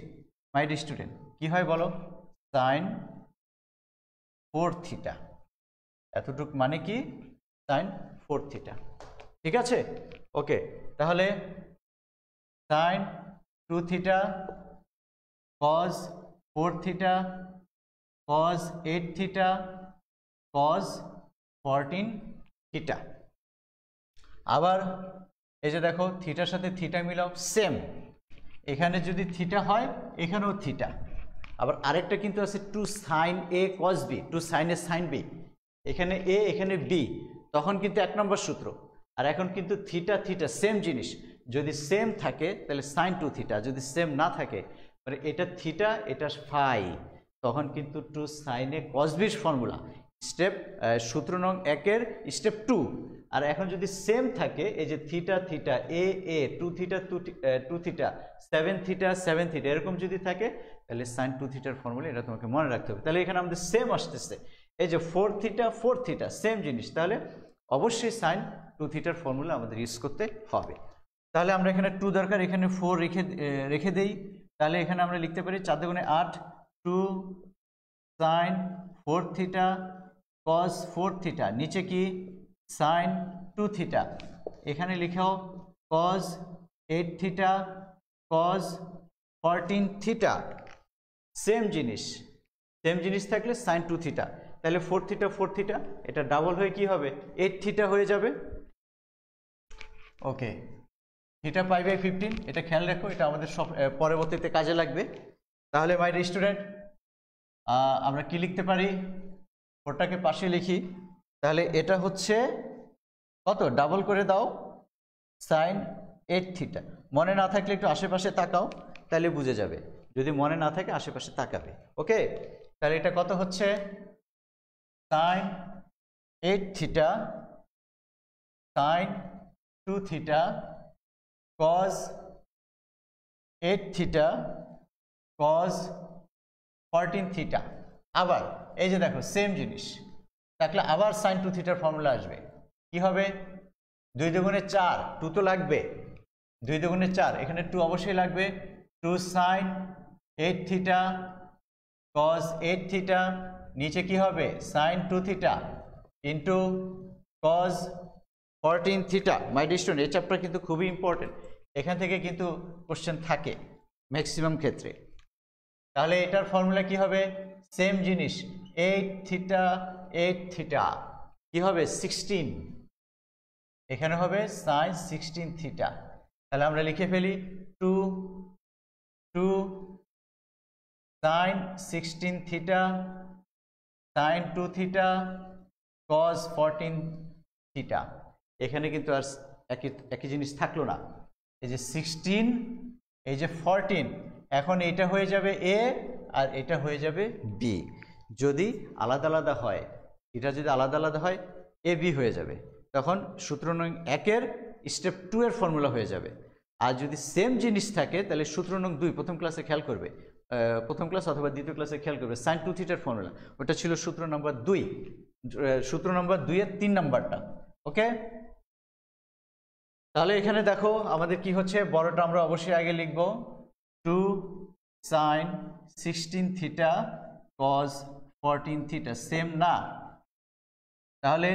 মাই ডিয়ার স্টুডেন্ট কি হয় বলো? sin 4 থিটা, এতটুক মানে কি? sin 4 থিটা, ঠিক আছে? ওকে, তাহলে sin 2 theta cos 4 theta cos 8 theta cos 14 theta. আবার এই যে দেখো, থিটার সাথে থিটা মিলাও, সেম। এখানে যদি থিটা হয়, এখানেও থিটা। আবার আরেকটা কিন্তু আছে 2 sin a cos b, 2 sin a sin b, এখানে a এখানে b, তখন কিন্তু 1 নম্বর সূত্র। আর এখন কিন্তু থিটা থিটা সেম জিনিস, যদি সেম থাকে তাহলে sin 2 থিটা, যদি সেম না থাকে মানে এটা থিটা এটা ফাই, তখন কিন্তু 2 sin a cos b formula. সূত্র নং 1 এর স্টেপ 2 আর এখন যদি সেম থাকে এই যে থিটা থিটা এ এ 2 থিটা 2 থিটা 7 থিটা 7 থিটা এরকম যদি থাকে তাহলে সাইন 2 থিটার ফর্মুলা এটা তোমাকে মনে রাখতে হবে। তাহলে এখানে আমাদের সেম আসতেছে এই যে 4 থিটা সেম জিনিস, তাহলে অবশ্যই সাইন 2 থিটার ফর্মুলা আমাদের ইউজ করতে হবে। তাহলে আমরা এখানে 2 দরকার, এখানে 4 রেখে দেই। তাহলে এখানে আমরা লিখতে পারি 4 দুগুণে 8 2 সাইন 4 থিটা কস 4 থিটা, নিচে কি সাইন 2 থিটা, এখানে লিখাও কস 8 থিটা কস 14 থিটা। সেম জিনিস থাকলে সাইন 2 থিটা, তাহলে 4 থিটা এটা ডাবল হয়ে কি হবে 8 থিটা হয়ে যাবে। ওকে, থিটা পাই বাই 15, এটা খেয়াল রাখো, এটা আমাদের সব পরবর্তীতে কাজে লাগবে। তাহলে মাই ডিয়ার স্টুডেন্ট আমরা কি লিখতে পারি, 4টাকে পাশে লিখি, তাহলে এটা হচ্ছে কত ডাবল করে দাও সাইন 8 থিটা। মনে না থাকলে একটু আশেপাশে তাকাও, তাহলে বুঝে যাবে, যদি মনে না থাকে আশেপাশে তাকাবে। ওকে, তাহলে এটা কত হচ্ছে sine 8 theta sine 2 theta cos 8 theta cos 14 theta. আবার এই যে দেখো সেম জিনিস থাকলে আবার সাইন 2 থিটার ফর্মুলা আসবে, কি হবে 2 দুগুণে 4, 2 তো লাগবে, 2 দুগুণে 4, এখানে 2 অবশ্যই লাগবে, 2 সাইন 8 থিটা কস 8 থিটা, নিচে কি হবে sine 2 theta into cos 14 theta. My dear student এই চ্যাপ্টার কিন্তু খুবই ইম্পর্টেন্ট, এখান থেকে কিন্তু কোশ্চেন থাকে ম্যাক্সিমাম ক্ষেত্রে। তাহলে এটার ফর্মুলা কি হবে সেম জিনিস 8 থিটা কি হবে 16, এখানে হবে সাইন 16 থিটা। তাহলে আমরা লিখে ফেলি 2 sine 16 theta sine 2 theta cos 14 theta. এখানে কিন্তু আর একই জিনিস থাকলো না, এই যে 16 এই যে 14, এখন এটা হয়ে যাবে এ আর এটা হয়ে যাবে বি। যদি আলাদা আলাদা হয়, এটা যদি আলাদা আলাদা হয় এ বি হয়ে যাবে, তখন সূত্র নং 1-এর স্টেপ 2 এর ফর্মুলা হয়ে যাবে। আর যদি সেম জিনিস থাকে তাহলে সূত্র নং 2 প্রথম ক্লাসে খেয়াল করবে, প্রথম ক্লাস অথবা দ্বিতীয় ক্লাসে খেয়াল করবে সাইন 2 থিটার ফর্মুলা, ওটা ছিল সূত্র নম্বর 2, সূত্র নম্বর 2-এর 3 নাম্বারটা। ওকে, তাহলে এখানে দেখো আমাদের কি হচ্ছে, বড়টা আমরা অবশ্যই আগে লিখব 2 sine 16 theta cos 14 theta, same না? তাহলে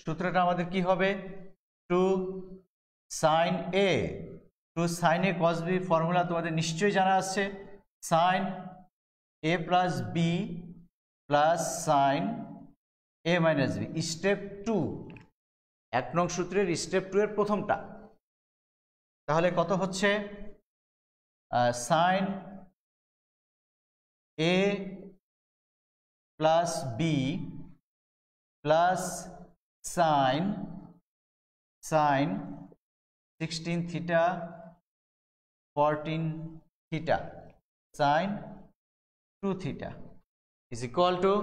সূত্রটা আমাদের কি হবে 2 sine A 2 sine A cos B, formula তোমাদের নিশ্চয়ই জানা আছে, sine A plus B plus sine A minus B, step 2, 1 নং সূত্রের স্টেপ 2 এর প্রথমটা। তাহলে কত হচ্ছে sine A plus B plus sine 16 theta 14 theta sine 2 theta is equal to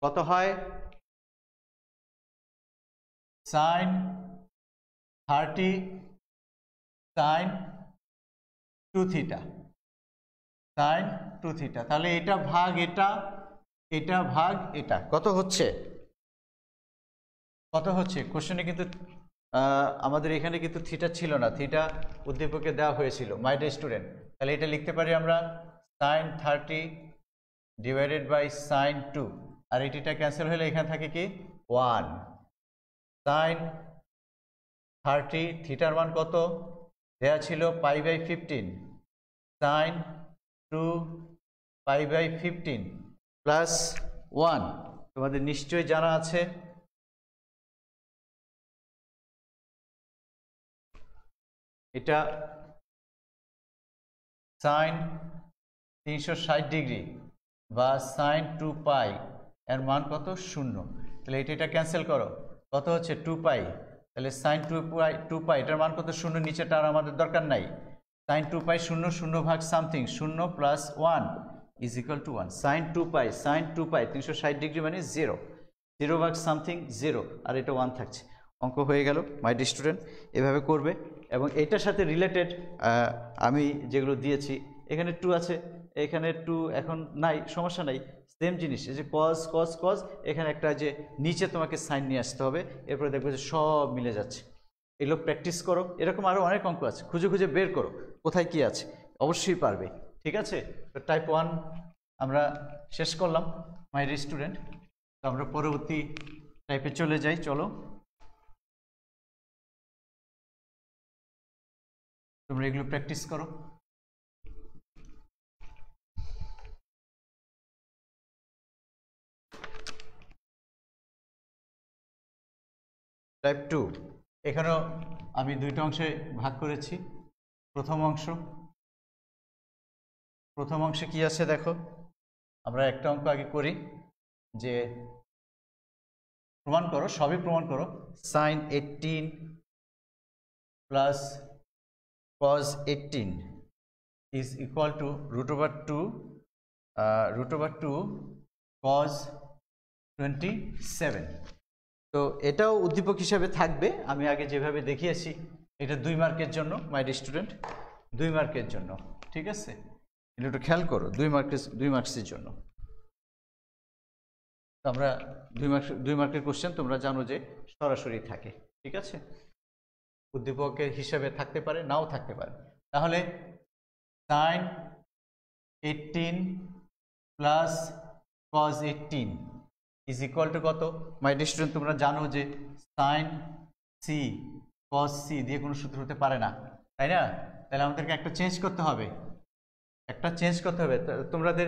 কত হয় sine 30 sine 2 theta sine 2 theta. তাহলে এটা ভাগ এটা, এটা ভাগ এটা, কত হচ্ছে কোশ্চেনে কিন্তু আমাদের এখানে কিন্তু থিটা ছিল না, থিটা উদ্দীপকে দেওয়া হয়েছিল মাই ডিয়ার স্টুডেন্ট। তাহলে এটা লিখতে পারি আমরা সাইন 30 ডিভাইডেড বাই সাইন 2, আর এটিটা ক্যান্সেল হলে এখানে থাকে কি 1 সাইন 30, থিটার মান কত দেয়া ছিল pi by 15 sine 2 pi by 15 plus 1, তোমাদের নিশ্চয়ই জানা আছে। এটা সাইন 360 ডিগ্রি বা সাইন 2 পাই, এর মান কত 0। তাহলে এটা ক্যান্সেল করো, কত হচ্ছে 2 পাই, তাহলে সাইন 2 পাই এটার মান কত 0, নিচেটা আর আমাদের দরকার নাই, সাইন 2 পাই 0 0 ভাগ something 0 plus 1, is equal to 1, sine 2 pi 360 degree মানে 0, 0 ভাগ সামথিং 0, আর এটা 1 থাকছে। অঙ্ক হয়ে গেল মাই ডিয়ার স্টুডেন্ট। এভাবে করবে, এবং এটার সাথে রিলেটেড আমি যেগুলো দিয়েছি, এখানে 2 আছে, এখানে 2 এখন নাই, সমস্যা নাই, সেম জিনিস। এই যে কজ কজ কজ, এখানে একটা যে নিচে তোমাকে সাইন নিয়ে আসতে হবে, এরপরে দেখবে যে সব মিলে যাচ্ছে। এগুলো প্র্যাকটিস করো, এরকম আরও অনেক অঙ্ক আছে, খুঁজে খুঁজে বের করো কোথায় কি আছে, অবশ্যই পারবে। ঠিক আছে, তো টাইপ 1 আমরা শেষ করলাম মাই ডিয়ার স্টুডেন্ট। তো আমরা পরবর্তী টাইপে চলে যাই, চলো। তোমরা এগুলো প্র্যাকটিস করো। টাইপ 2, এখানেও আমি দুইটা অংশে ভাগ করেছি। প্রথম অংশে কি আছে দেখো, আমরা একটা অঙ্ক আগে করি, যে প্রমাণ করো, সবই প্রমাণ করো, sine 18 plus cos 18 is equal to √2 cos 27। তো এটাও উদ্দীপক হিসাবে থাকবে, আমি আগে যেভাবে দেখিয়েছি। এটা 2 মার্কের জন্য মাই ডিয়ার স্টুডেন্ট, 2 মার্কের জন্য। ঠিক আছে, এটা একটু খেয়াল করো, 2 মার্কসের জন্য। তো আমরা 2 মার্কের কোশ্চেন তোমরা জানো যে সরাসরি থাকে। ঠিক আছে, উদ্দীপকের হিসাবে থাকতে পারে, নাও থাকতে পারে। তাহলে sine 18 plus cos 18 is equal to কত? মাই ডিয়ার স্টুডেন্ট, তোমরা জানো যে সাইন সি কজ সি দিয়ে কোনো সূত্র হতে পারে না, তাই না? তাহলে আমাদেরকে একটা চেঞ্জ করতে হবে, তোমাদের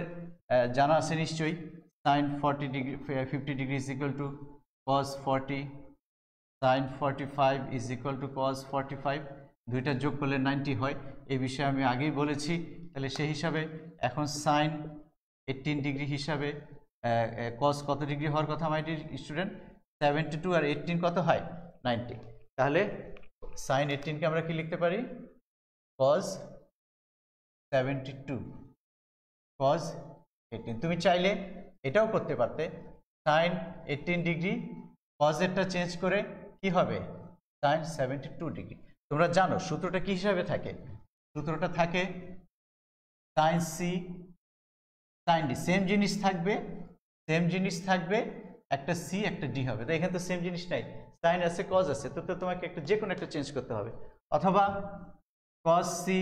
জানা আছে নিশ্চয়ই। Sine 50 degree is equal to cos 40, sine 45 is equal to cos 45, দুইটা যোগ করলে 90 হয়। এই বিষয়ে আমি আগেই বলেছি। তাহলে সেই হিসাবে এখন সাইন 18 ডিগ্রি হিসাবে কজ কত ডিগ্রি হওয়ার কথা মাই ডিয়ার স্টুডেন্ট? 72, আর 18 কত হয়? 90। তাহলে সাইন 18কে আমরা কি লিখতে পারি? Cos 72 cos 18। তুমি চাইলে এটাও করতে পারতে, সাইন 18 ডিগ্রি কজেরটা চেঞ্জ করে কি হবে? Sine 72 degree. তোমরা জানো সূত্রটা কি হিসাবে থাকে? সূত্রটা থাকে sine C sine D, same জিনিস থাকবে, একটা সি একটা ডি হবে। তো এখানে তো সেম জিনিস নাই, সাইন আছে কজ আছে, তো তোমাকে যে কোনো একটা চেঞ্জ করতে হবে। অথবা কজ সি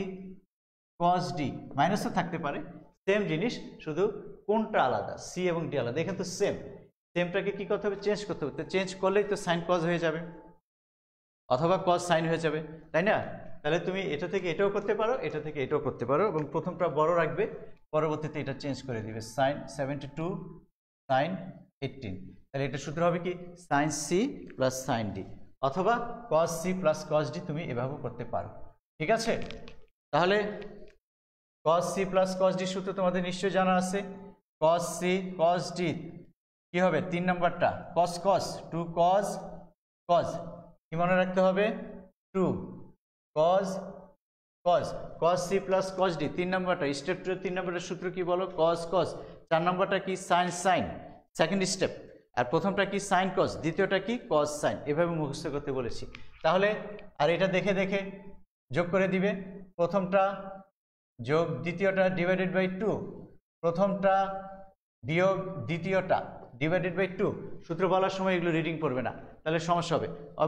কজ ডি, মাইনাসও থাকতে পারে, সেম জিনিস, শুধু কোনটা আলাদা, সি এবং ডি আলাদা। এখানে তো সেমটাকে কি করতে হবে? চেঞ্জ করতে হবে। তো চেঞ্জ করলেই তো সাইন কজ হয়ে যাবে, অথবা কজ সাইন হয়ে যাবে, তাই না? তাহলে তুমি এটা থেকে এটাও করতে পারো, এটা থেকে এটাও করতে পারো, এবং প্রথমটা বড় রাখবে, পরবর্তীতে এটা চেঞ্জ করে দিবে, সাইন 72 সাইন 18। তাহলে এটা সূত্র হবে কি? Sine C plus sine D, অথবা cos C plus cos D, তুমি এভাবেও করতে পারো। ঠিক আছে, তাহলে cos C plus cos D সূত্র তোমাদের নিশ্চয়ই জানা আছে। কজ সি কজ ডি কি হবে? 3 নম্বরটা কজ কজ 2 কজ কজ, কি মনে রাখতে হবে? 2 cos cos, cos C plus cos D 3 নম্বরটা। স্টেপ 2 3 নম্বরের সূত্র কি বলো? Cause cause. 4 নম্বরটা কি? Sine sine, second step. আর প্রথমটা কি? সাইন কজ, দ্বিতীয়টা কি? Cos sine. এভাবে মুখস্থ করতে বলেছি। তাহলে আর এটা দেখে দেখে যোগ করে দিবে, প্রথমটা যোগ দ্বিতীয়টা ডিভাইডেড বাই 2, প্রথমটা বিয়োগ দ্বিতীয়টা ডিভাইডেড বাই 2। সূত্র বলার সময় এগুলো রিডিং পড়বে না, তাহলে সমস্যা হবে। আর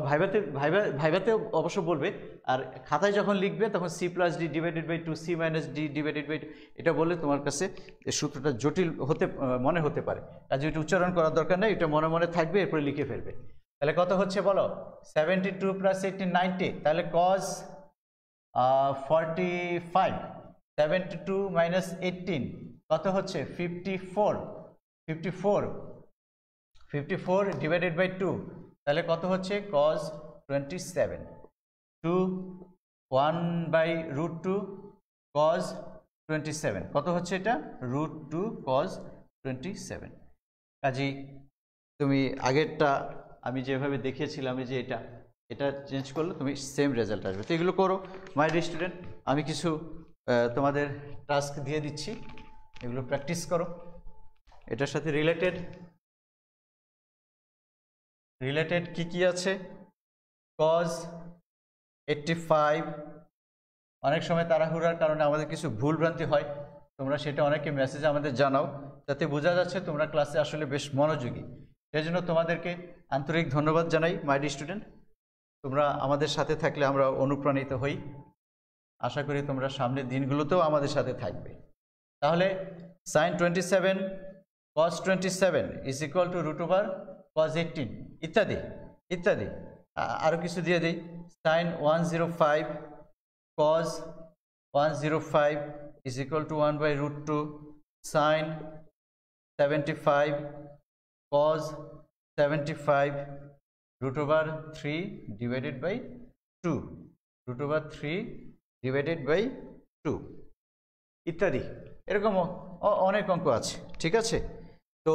ভাইভাতে অবশ্য বলবে, আর খাতায় যখন লিখবে তখন C plus D divided by 2, C minus D divided by 2, এটা বললে তোমার কাছে এই সূত্রটা জটিল মনে হতে পারে। কাজে এটা উচ্চারণ করার দরকার নেই, এটা মনে মনে থাকবে, এরপরে লিখে ফেলবে। তাহলে কত হচ্ছে বলো? 72 প্লাস 18 90, তাহলে কজ 45, 72 মাইনাস 18 কত হচ্ছে? 54 ডিভাইডেড বাই 2, তাহলে কত হচ্ছে? কজ 27। 2 1/√2 কজ 27, কত হচ্ছে এটা? √2 কজ 27। কাজেই তুমি আগেরটা আমি যেভাবে দেখিয়েছিলাম যে এটা চেঞ্জ করলে তুমি সেম রেজাল্ট আসবে। তো এগুলো করো মাই ডিয়ার স্টুডেন্ট। আমি কিছু তোমাদের টাস্ক দিয়ে দিচ্ছি, এগুলো প্র্যাকটিস করো। এটার সাথে রিলেটেড কি আছে, cos 85। অনেক সময় তাড়াহুড়ার কারণে আমাদের কিছু ভুলভ্রান্তি হয়, তোমরা সেটা অনেকে মেসেজে আমাদের জানাও, তাতে বোঝা যাচ্ছে তোমরা ক্লাসে আসলে বেশ মনোযোগী। সেই জন্য তোমাদেরকে আন্তরিক ধন্যবাদ জানাই মাই ডিয়ার স্টুডেন্ট। তোমরা আমাদের সাথে থাকলে আমরা অনুপ্রাণিত হই। আশা করি তোমরা সামনের দিনগুলোতেও আমাদের সাথে থাকবে। তাহলে sin 27 cos 27 is equal two √cos 18 ইত্যাদি ইত্যাদি। আরও কিছু দিয়ে দিই, sin 105 cos 105 is equal to 1/√2, sin 75 cos 75 √3 divided by 2, √3 divided by 2 ইত্যাদি। এরকম অনেক অঙ্ক আছে, ঠিক আছে। তো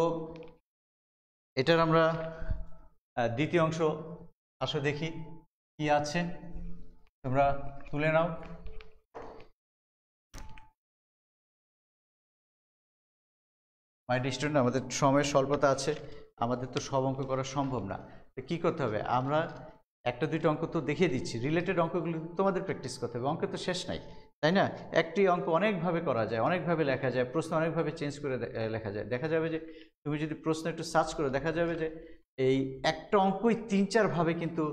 এটার আমরা দ্বিতীয় অংশ আসো দেখি কি আছে, তোমরা তুলে নাও। মাই ডিয়ার স্টুডেন্ট, আমাদের সময়ের স্বল্পতা আছে, আমাদের তো সব অঙ্ক করা সম্ভব না। তো কী করতে হবে, আমরা একটা দুটো অঙ্ক তো দেখিয়ে দিচ্ছি, রিলেটেড অঙ্কগুলো তোমাদের প্র্যাকটিস করতে হবে। অঙ্কে তো শেষ নাই, তাই না? একটি অঙ্ক অনেকভাবে করা যায়, অনেকভাবে লেখা যায়, প্রশ্ন অনেকভাবে চেঞ্জ করে লেখা যায়। দেখা যাবে যে তুমি যদি প্রশ্ন একটু সার্চ করো, দেখা যাবে যে এই একটা অঙ্কই 3-4 ভাবে কিন্তু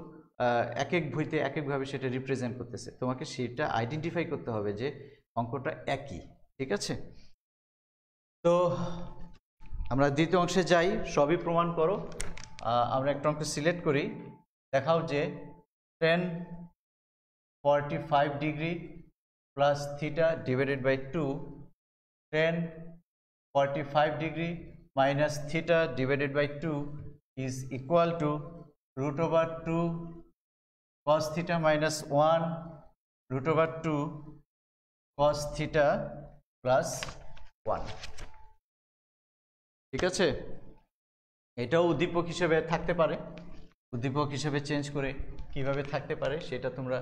এক এক বইতে এক একভাবে সেটা রিপ্রেজেন্ট করতেছে। তোমাকে সেটা আইডেন্টিফাই করতে হবে যে অঙ্কটা একই, ঠিক আছে। তো আমরা দ্বিতীয় অংশে যাই, সবই প্রমাণ করো। আমরা একটা অঙ্ক সিলেক্ট করি, দেখাও যে tan 45 degree plus theta divided by 2, tan 45 degree minus theta divided by 2 is equal to √2 cos theta minus 1 √2 cos theta plus 1, ঠিক আছে। এটাও উদ্দীপক হিসেবে থাকতে পারে, উদ্দীপক হিসেবে চেঞ্জ করে কিভাবে থাকতে পারে সেটা তোমরা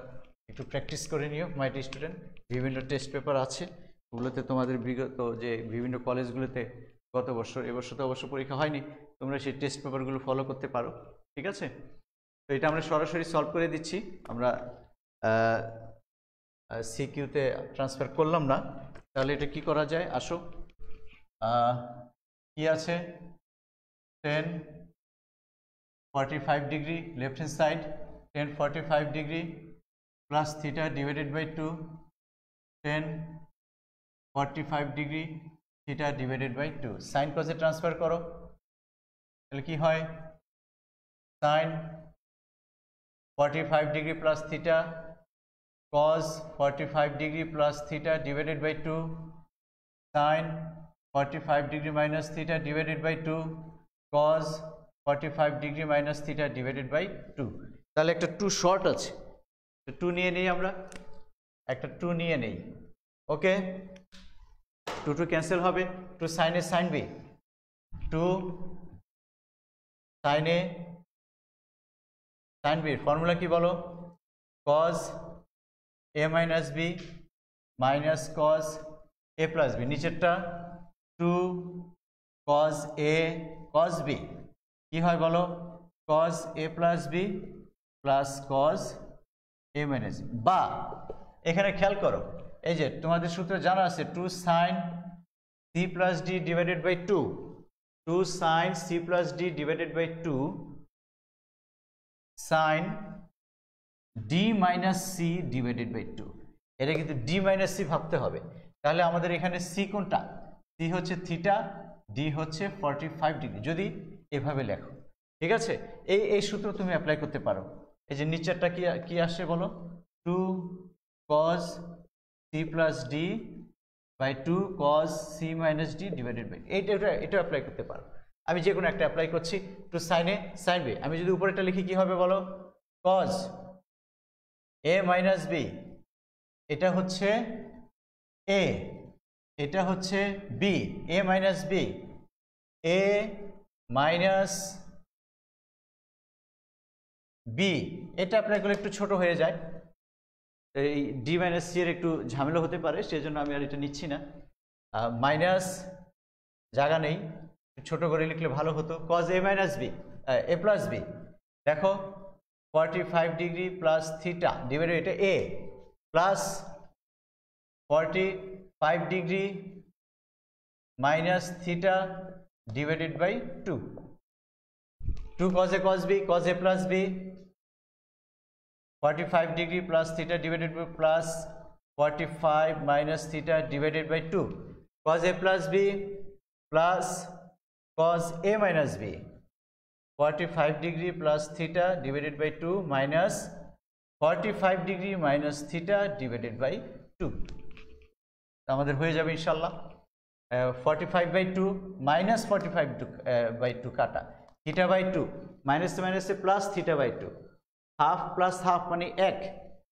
একটু প্র্যাকটিস করে নিও মাই ডিয়ার স্টুডেন্ট। বিভিন্ন টেস্ট পেপার আছে, ওগুলোতে তোমাদের বিগত যে বিভিন্ন কলেজগুলোতে গত বছর, এবছর তো অবশ্য পরীক্ষা হয়নি, তোমরা সেই টেস্ট পেপারগুলো ফলো করতে পারো, ঠিক আছে। তো এটা আমরা সরাসরি সলভ করে দিচ্ছি, আমরা সিকিউতে ট্রান্সফার করলাম না। তাহলে এটা কি করা যায়, আসো। কি আছে, tan 45 degree left hand side, tan 45 degree plus theta divided by 2, tan 45 degree theta divided by 2। Sign কসে transfer করো, তাহলে কি হয়, sign 45 degree plus theta cos 45 degree plus theta divided by 2, sign 45 degree minus theta divided by 2 cos 45 degree minus theta divided by 2। তাহলে একটা 2 short আছে, 2 নিয়ে নেই, আমরা একটা 2 নিয়ে নেই, ওকে। 2 ক্যান্সেল হবে, 2 sine A sine B, 2 sine A sine বির ফর্মুলা কি বলো, cos a minus B minus cos a plus B, নিচেরটা 2 cos a cos b, কি হয় বলো, cos a plus B plus cos a minus b. বা এখানে খেয়াল করো, এই যে তোমাদের সূত্র জানা আছে 2 sin c plus d divided by 2, 2 sin c plus d divided by 2 sin d minus c divided by 2। এটা কিন্তু d মাইনাস c ভাবতে হবে। তাহলে আমাদের এখানে c কোনটা, c হচ্ছে থিটা, d হচ্ছে 45 ডিগ্রি, যদি এভাবে লেখো, ঠিক আছে। এই সূত্র তুমি অ্যাপ্লাই করতে পারো। এই যে নিচেরটা কি আসে বলো, 2 cos c plus d by 2 cos c minus d divided by, এটা অ্যাপ্লাই করতে পারো। আমি যে কোনো একটা অ্যাপ্লাই করছি, টু সাইনে সাইন বি। আমি যদি উপরেটা লিখি কি হবে বলো, cos a মাইনাস বি, এটা হচ্ছে a, এটা হচ্ছে b, a minus B, a minus B, এটা অ্যাপ্লাই করলে একটু ছোট হয়ে যায়, এই ডি মাইনাস সি এর একটু ঝামেলা হতে পারে, সেজন্য আমি আর এটা নিচ্ছি না। মাইনাস জায়গা নেই, ছোট করে লিখলে ভালো হতো, cos A minus B A plus B. দেখো 45 ডিগ্রি প্লাস থিটা ডিভাইডেড এটা A plus 45 degree minus theta divided by 2, 2 cos a cos b cos a plus b, 45 degree plus theta divided by plus 45 minus theta divided by 2, cos a plus b plus cos a minus b, 45 degree plus theta divided by 2 minus 45 degree minus theta divided by 2, আমাদের হয়ে যাবে ইনশাআল্লাহ 45 by 2 minus 45 by 2 কাটা, theta by 2 minus মাইনাসে plus theta by 2, half plus half মানে 1,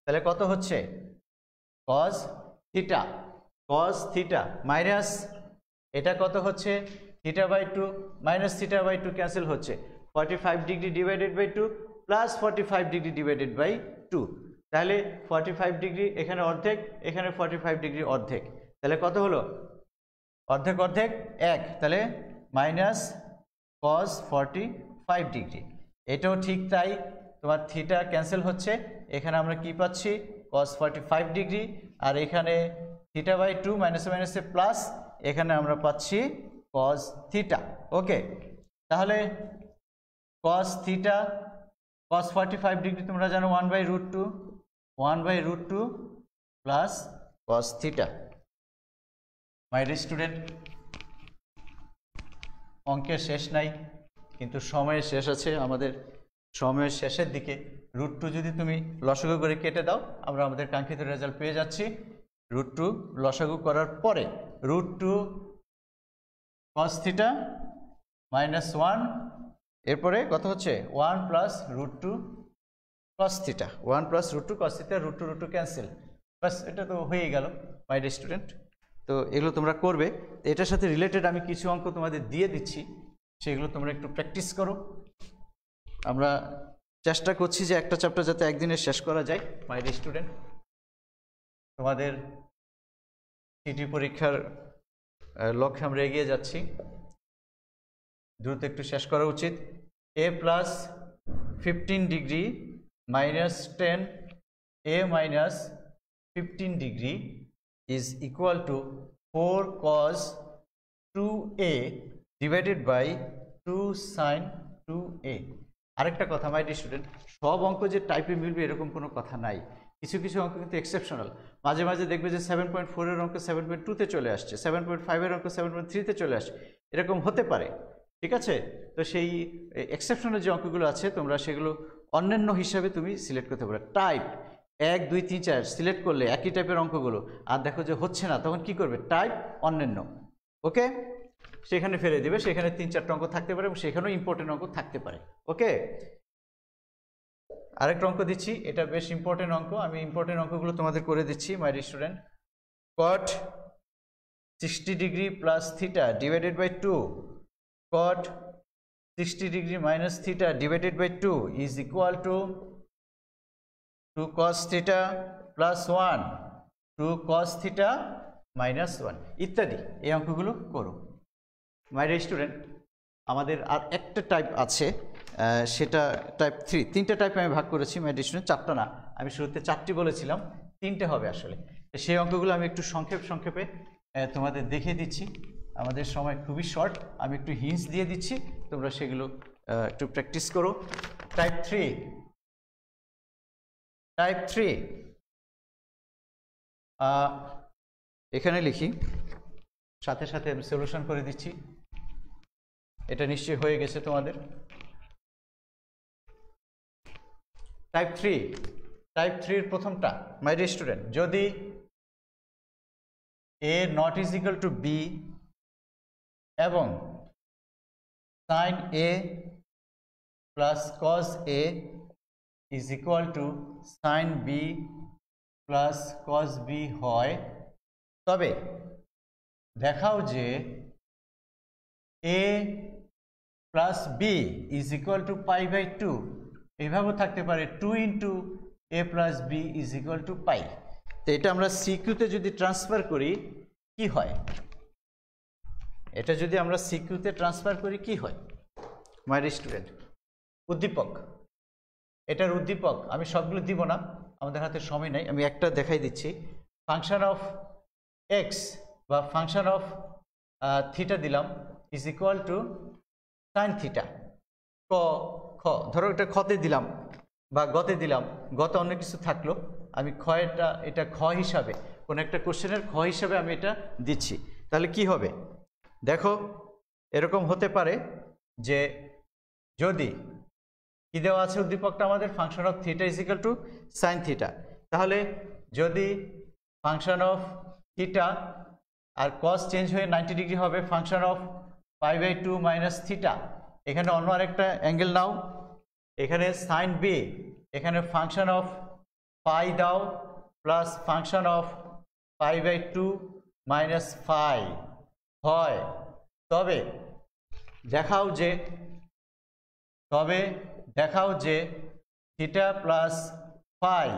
তাহলে কত হচ্ছে cos থিটা মাইনাস এটা কত হচ্ছে theta by 2 minus theta by 2 cancel হচ্ছে, 45 degree divided by 2 plus 45 degree divided by 2, তাহলে 45 ডিগ্রি এখানে অর্ধেক, এখানে 45 ডিগ্রি অর্ধেক, তাহলে কত হলো অর্ধেক অর্ধেক 1, তাহলে মাইনাস cos 45 ডিগ্রি। এটাও ঠিক তাই, তোমার থিটা ক্যান্সেল হচ্ছে, এখানে আমরা কি পাচ্ছি cos 45 ডিগ্রি, আর এখানে থিটা বাই 2 মাইনাসে মাইনাসে প্লাস, এখানে আমরা পাচ্ছি cos থিটা। ওকে, তাহলে cos থিটা cos 45 ডিগ্রি তোমরা জানো 1/√2 plus cos theta. My dear student, অঙ্কের শেষ নাই কিন্তু সময়ের শেষ আছে, আমাদের সময়ের শেষের দিকে। √2 যদি তুমি লসাগু করে কেটে দাও আমরা আমাদের কাঙ্ক্ষিত রেজাল্ট পেয়ে যাচ্ছি। √2 লসাগু করার পরে √2 cos থিটা মাইনাস 1, এরপরে কত হচ্ছে 1 plus √2 cos theta, 1 plus √2 cos theta, √2 cancel, বাস এটা তো হয়ে গেল মাই ডিয়ার স্টুডেন্ট। তো এগুলো তোমরা করবে, এটার সাথে রিলেটেড আমি কিছু অঙ্ক তোমাদের দিয়ে দিচ্ছি, সেগুলো তোমরা একটু প্র্যাকটিস করো। আমরা চেষ্টা করছি যে একটা চ্যাপ্টার যাতে একদিনে শেষ করা যায় মাই ডিয়ার স্টুডেন্ট। তোমাদের সিটি পরীক্ষার লক্ষ্যে আমরা এগিয়ে যাচ্ছি, দ্রুত একটু শেষ করা উচিত। a plus 15 degree minus 10 a minus 15 degree is equal to 4 cos 2a divided by 2 sin 2a। আরেকটা কথা মাই ডিয়ার স্টুডেন্ট, সব অঙ্ক যে টাইপে মিলবে এরকম কোনো কথা নাই, কিছু কিছু অঙ্ক কিন্তু এক্সেপশনাল, মাঝে মাঝে দেখবে যে 7.4 এর অঙ্ক 7.2-তে চলে আসছে, 7.5 এর অঙ্ক 7.3-তে চলে আসছে, এরকম হতে পারে, ঠিক আছে? তো সেই এক্সেপশনাল যে অঙ্কগুলো আছে তোমরা সেগুলো অন্যান্য হিসাবে তুমি সিলেক্ট করতে পারো। টাইপ 1 2 3 4 সিলেক্ট করলে একই টাইপের অঙ্কগুলো, আর দেখো যে হচ্ছে না, তখন কি করবে টাইপ অন্যান্য, ওকে, সেখানে ফেলে দিবে, সেখানে 3-4টা অঙ্ক থাকতে পারে এবং সেখানেও ইম্পর্টেন্ট অঙ্ক থাকতে পারে। ওকে, আরেকটা অঙ্ক দিচ্ছি, এটা বেশ ইম্পর্টেন্ট অঙ্ক, আমি ইম্পর্টেন্ট অঙ্কগুলো তোমাদের করে দিচ্ছি my dear student. cot 60 degree plus theta divided by 2 cot 60 degree minus theta divided by 2 is equal to 2 cos theta plus 1 2 cos theta minus 1 ইত্যাদি, এই অঙ্কগুলো করো মাই ডিয়ার স্টুডেন্ট। আমাদের আর একটা টাইপ আছে, সেটা টাইপ 3, 3টে টাইপ আমি ভাগ করেছি মাই ডিয়ার স্টুডেন্ট, 4টা না, আমি শুরুতে 4টি বলেছিলাম, 3টে হবে আসলে। সেই অঙ্কগুলো আমি একটু সংক্ষেপে তোমাদের দেখিয়ে দিচ্ছি, আমাদের সময় খুবই শর্ট, আমি একটু হিন্টস দিয়ে দিচ্ছি, তোমরা সেগুলো একটু প্র্যাকটিস করো। টাইপ 3 এখানে লিখি, সাথে সাথে আমি সলিউশন করে দিচ্ছি, এটা নিশ্চয়ই হয়ে গেছে তোমাদের। টাইপ 3 এর প্রথমটা মাই ডিয়ার স্টুডেন্ট, যদি a not is equal to b এবং sin a plus cos a is equal to sin b plus cos b হয়, তবে দেখাও যে a plus b is equal to pi by 2, এইভাবেও থাকতে পারে 2 into a plus b is equal to pi. তো এটা আমরা সিকিউতে যদি ট্রান্সফার করি কি হয়, এটা যদি আমরা সিকিউতে ট্রান্সফার করি কি হয় মাই স্টুডেন্ট? উদ্দীপক, এটার উদ্দীপক আমি সবগুলো দিব না, আমাদের হাতে সময় নাই, আমি একটা দেখাই দিচ্ছি। ফাংশন অফ এক্স বা ফাংশন অফ থিটা দিলাম is equal to sine theta. ক খ ধরো এটা খতে দিলাম বা গতে দিলাম, গতে অন্য কিছু থাকলো, আমি এটা খ হিসাবে কোনো একটা কোশ্চেনের খ হিসাবে আমি এটা দিচ্ছি। তাহলে কি হবে দেখো, এরকম হতে পারে যে যদি কি দেওয়া আছে উদ্দীপকটা আমাদের function of theta is equal to sine theta, তাহলে যদি ফাংশন অফ থিটা আর কস চেঞ্জ হয়ে 90 ডিগ্রি হবে ফাংশন অফ π/2 মাইনাস থিটা, এখানে অন্য আরেকটা অ্যাঙ্গেল নাও, এখানে সাইন বি, এখানে ফাংশন অফ পাই দাও plus function of π/2 minus phi হয়, তবে দেখাও যে theta plus phi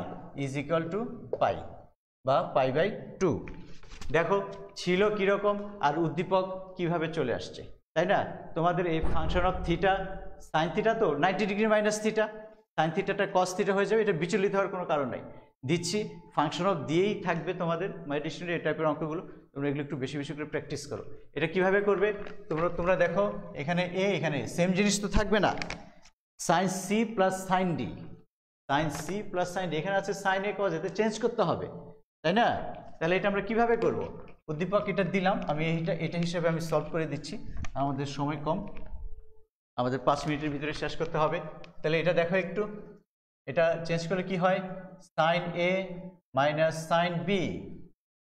is equal to pi বা π/2। দেখো ছিল কীরকম আর উদ্দীপক কিভাবে চলে আসছে, তাই না? তোমাদের এই function of theta sine theta তো 90 ডিগ্রি মাইনাস থিটা, সাইন থিটাটা কস থিটা হয়ে যাবে, এটা বিচলিত হওয়ার কোনো কারণ নাই। দিচ্ছি ফাংশন অফ দিয়েই থাকবে তোমাদের মাই স্টুডেন্ট, এই টাইপের অঙ্কগুলো তোমরা এগুলো একটু বেশি বেশি করে প্র্যাকটিস করো। এটা কিভাবে করবে তোমরা দেখো, এখানে এখানে সেম জিনিস তো থাকবে না, sine C plus sine D, sine C plus sine D, এখানে আছে সাইন এ কজ, এতে চেঞ্জ করতে হবে, তাই না? তাহলে এটা আমরা কিভাবে করব? উদ্দীপক এটা দিলাম, আমি এটা হিসেবে আমি সলভ করে দিচ্ছি, আমাদের সময় কম, আমাদের 5 মিনিটের ভিতরে শেষ করতে হবে। তাহলে এটা দেখো একটু, এটা চেঞ্জ করলে কি হয়, sine A minus sine B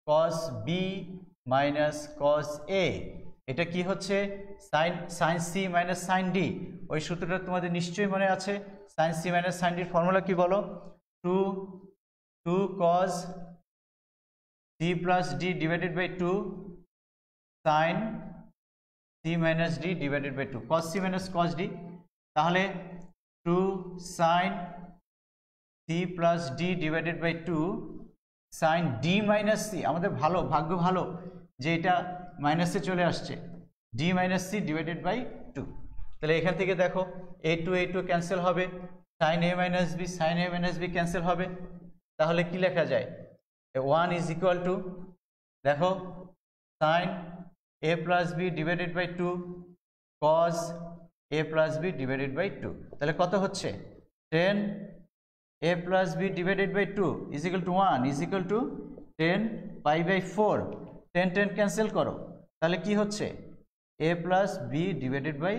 cos B minus cos A, এটা কি হচ্ছে sine C minus sine D, ওই সূত্রটা তোমাদের নিশ্চয়ই মনে আছে, সাইন সি মাইনাস সাইন ডির ফর্মুলা কি বলো, 2 cos c plus d divided by 2 sin c minus d divided by 2 cos c minus cos d, তাহলে 2 sin c plus d divided by 2 sin d minus c, আমাদের ভাগ্য ভালো যে এটা মাইনাসে চলে আসছে, d minus c divided by 2। তাহলে এখান থেকে দেখো a2 ক্যান্সেল হবে, sin a minus b cancel হবে, তাহলে কি লেখা যায়, 1 is equal to দেখো sin a plus b divided by 2 cos a plus b divided by 2, তাহলে কত হচ্ছে 10 a plus b divided by 2 is equal to 1 is equal to 10 π/4, 10 cancel করো, তাহলে কি হচ্ছে a plus b divided by,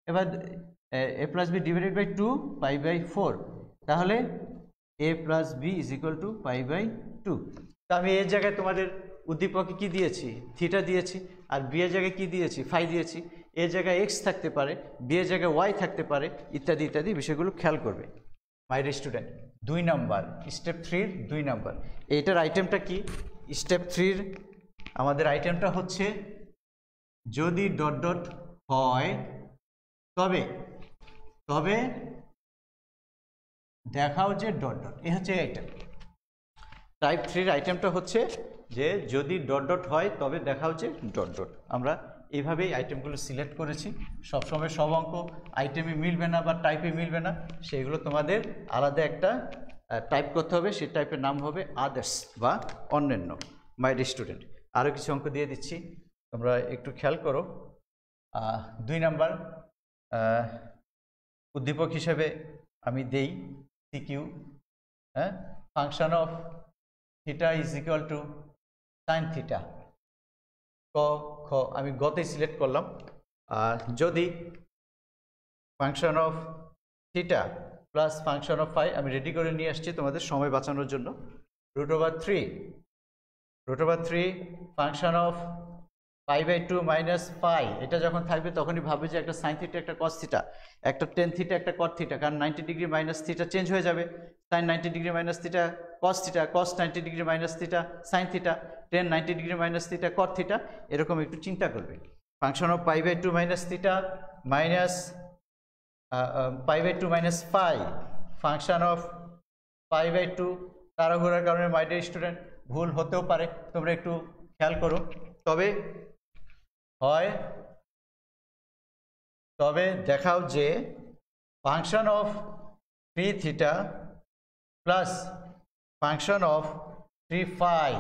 এবার a plus b divided by 2 π/4, তাহলে a plus b is equal to π/2। তো আমি এর জায়গায় তোমাদের উদ্দীপকে কি দিয়েছি, থিটা দিয়েছি, আর বি এর জায়গায় কি দিয়েছি, ফাই দিয়েছি, এর জায়গায় এক্স থাকতে পারে, বি এর জায়গায় ওয়াই থাকতে পারে, ইত্যাদি ইত্যাদি বিষয়গুলো খেয়াল করবে my student. 2 number step 3 2 number, এইটার আইটেমটা কি, স্টেপ 3 আমাদের আইটেমটা হচ্ছে যদি ডট ডট হয় তবে দেখাও যে ডট ডট, এই হচ্ছে আইটেম। টাইপ 3 আইটেমটা হচ্ছে যে যদি ডট ডট হয় তবে দেখাও যে ডট ডট। আমরা এইভাবেই আইটেমগুলো সিলেক্ট করেছি, সবসময় সব অঙ্ক আইটেমে মিলবে না বা টাইপে মিলবে না, সেগুলো তোমাদের আলাদা একটা টাইপ করতে হবে, সেই টাইপের নাম হবে আদার্স বা অন্যান্য মাই স্টুডেন্ট। আরও কিছু অঙ্ক দিয়ে দিচ্ছি, তোমরা একটু খেয়াল করো। 2 নাম্বার উদ্দীপক হিসেবে আমি দেই সিকিউ, হ্যাঁ, function of theta is equal to sine theta, ক খ আমি গতে সিলেক্ট করলাম, যদি function of theta plus function of phi, আমি রেডি করে নিয়ে আসছি তোমাদের সময় বাঁচানোর জন্য, √3 ফাংশন অফ π/2 মাইনাস ফাই, এটা যখন থাকবে তখনই ভাববে যে একটা সাইন থিটা একটা কস থিটা, একটা টেন থিটা একটা কট থিটা, কারণ 90 ডিগ্রি মাইনাস থিটা চেঞ্জ হয়ে যাবে, sine 90 degree minus theta cos 90 degree minus theta sine theta, tan 90 degree minus theta cot theta, এরকম একটু চিন্তা করবে। Function of π/2 minus theta minus π/2 minus phi, function of π/2, তাড়াহুড়ার কারণে মাই ডিয়ার স্টুডেন্ট ভুল হতেও পারে, তোমরা একটু খেয়াল করো। তবে হয় তবে দেখাও যে function of 3 theta plus function of 3 phi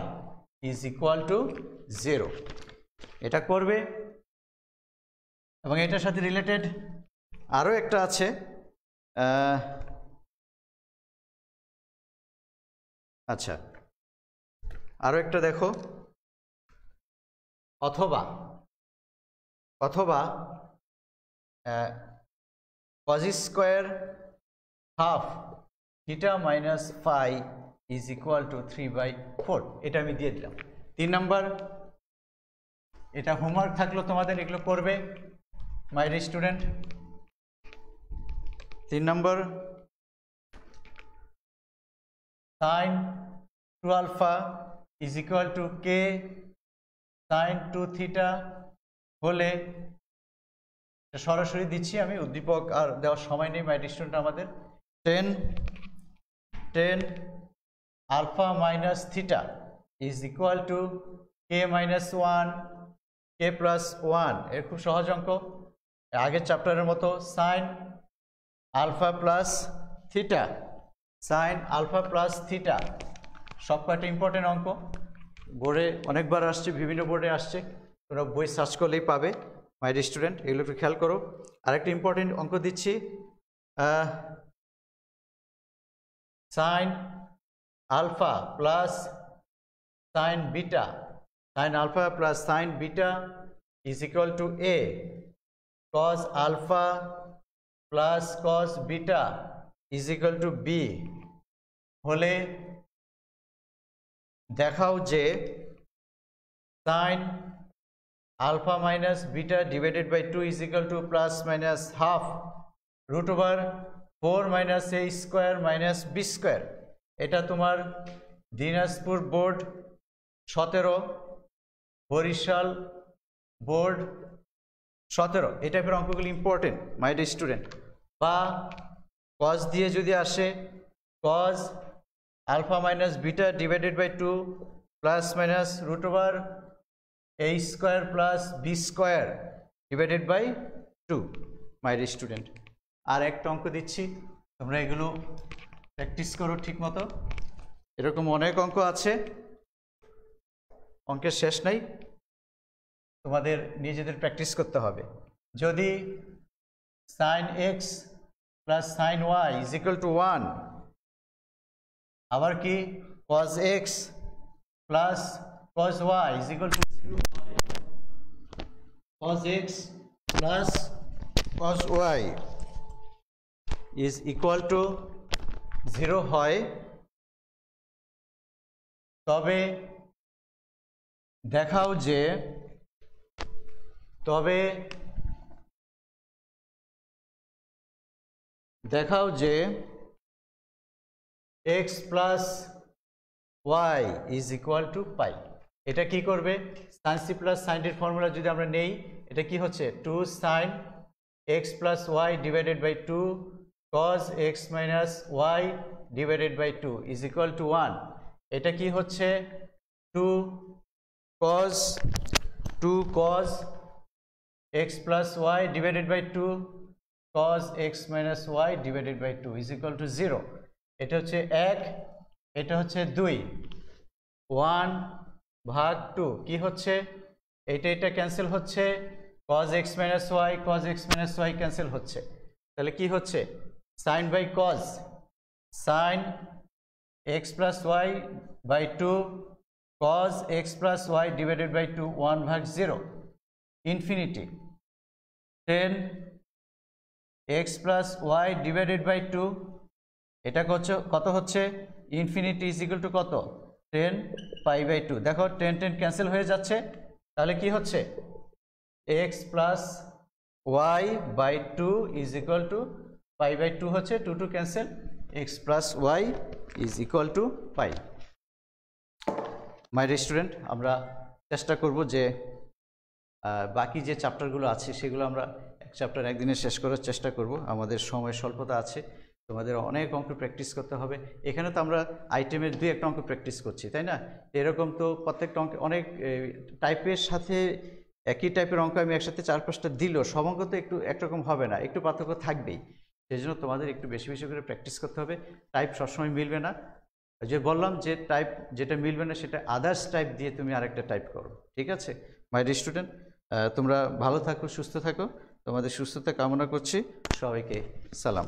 is equal to 0। এটা করবে। এবং এটার সাথে রিলেটেড আরও একটা আছে, আচ্ছা আরও একটা দেখো, অথবা cos square half theta minus phi is equal to 3/4। এটা আমি দিয়ে দিলাম। 3 নম্বর, এটা হোমওয়ার্ক থাকলো তোমাদের, এগুলো করবে my student. 3 number, sin 2 alpha is equal to k sin 2 theta হলে, সরাসরি দিচ্ছি আমি, উদ্দীপক আর দেওয়ার সময় নেই মাই স্টুডেন্ট। আমাদের 10 alpha minus theta is equal to k minus 1 k plus 1। এর খুব সহজ অঙ্ক, আগের চ্যাপ্টারের মতো। sin alpha plus theta, sin alpha plus theta সব কয়টা ইম্পর্টেন্ট অঙ্ক, বোর্ডে অনেকবার আসছে, বিভিন্ন বোর্ডে আসছে, তোমরা বই সার্চ করলেই পাবে মাই স্টুডেন্ট। এগুলো একটু খেয়াল করো। আরেকটা ইম্পর্টেন্ট অঙ্ক দিচ্ছি, sin alpha plus sin beta, sin alpha plus sin beta is equal to a, cos alpha plus cos beta is equal to b হলে দেখাও যে sin alpha minus beta divided by 2 is equal to plus minus half root over 4 minus a square minus b square। এটা তোমার Dinajpur board 17, Barishal board 17, এই টাইপের অঙ্কগুলি important মাই dear student. বা cos দিয়ে যদি আসে, cos alpha minus beta divided by 2 plus minus root over a square plus b square divided by 2 my dear student. আর একটা অঙ্ক দিচ্ছি, তোমরা এগুলো প্র্যাকটিস করো ঠিক মতো। এরকম অনেক অঙ্ক আছে, অঙ্কের শেষ নাই, তোমাদের নিজেদের প্র্যাকটিস করতে হবে। যদি sin x plus sin y is equal to 1, আবার কি cos x plus cos y is equal to 0, cos x plus cos y is equal to 0 হয়, তবে দেখাও যে x plus y is equal to pi। এটা কি করবে, sin c plus sin d এর ফর্মুলা যদি আমরা নেই, এটা কি হচ্ছে 2 sin x plus y divided by 2 cos x minus y divided by 2 is equal to 1। এটা কি হচ্ছে 2 cos x plus y divided by 2 cos x minus y divided by 2 is equal to 0। এটা হচ্ছে 1, এটা হচ্ছে 2, 1 ভাগ 2 কি হচ্ছে, এটা ক্যান্সেল হচ্ছে, cos x minus y cancel হচ্ছে, তাহলে কি হচ্ছে sin by cos, sin x plus y by 2 cos x plus y divided by 2 1 ভাগ 0 infinity 10 x plus y divided by 2, এটা কত হচ্ছে, ইনফিনিটি ইজ ইকুয়াল টু কত 10 পাই বাই 2। দেখো 10 10 ক্যান্সেল হয়ে যাচ্ছে, তাহলে কি হচ্ছে x plus y by 2 is equal to pi by 2 হচ্ছে, 2 2 cancel, x plus y is equal to pi। My student, আমরা চেষ্টা করব যে বাকি যে চ্যাপ্টারগুলো আছে সেগুলো আমরা এক চ্যাপ্টার একদিনে শেষ করার চেষ্টা করব। আমাদের সময় স্বল্পতা আছে, তোমাদের অনেক অঙ্ক প্র্যাকটিস করতে হবে। এখানে তো আমরা আইটেমের 2-1টা অঙ্ক প্র্যাকটিস করছি, তাই না? এরকম তো প্রত্যেকটা অঙ্কে অনেক টাইপের সাথে একই টাইপের অঙ্ক আমি একসাথে 4-5টা দিলেও সব অঙ্ক তো একরকম হবে না, একটু পার্থক্য থাকবেই। সেই জন্য তোমাদের একটু বেশি বেশি করে প্র্যাকটিস করতে হবে। টাইপ সবসময় মিলবে না, যে বললাম যে টাইপ যেটা মিলবে না সেটা আদার্স টাইপ দিয়ে তুমি আরেকটা টাইপ করো, ঠিক আছে মাই ডিয়ার স্টুডেন্ট? তোমরা ভালো থাকো, সুস্থ থাকো, তোমাদের সুস্থতা কামনা করছি। সবাইকে সালাম।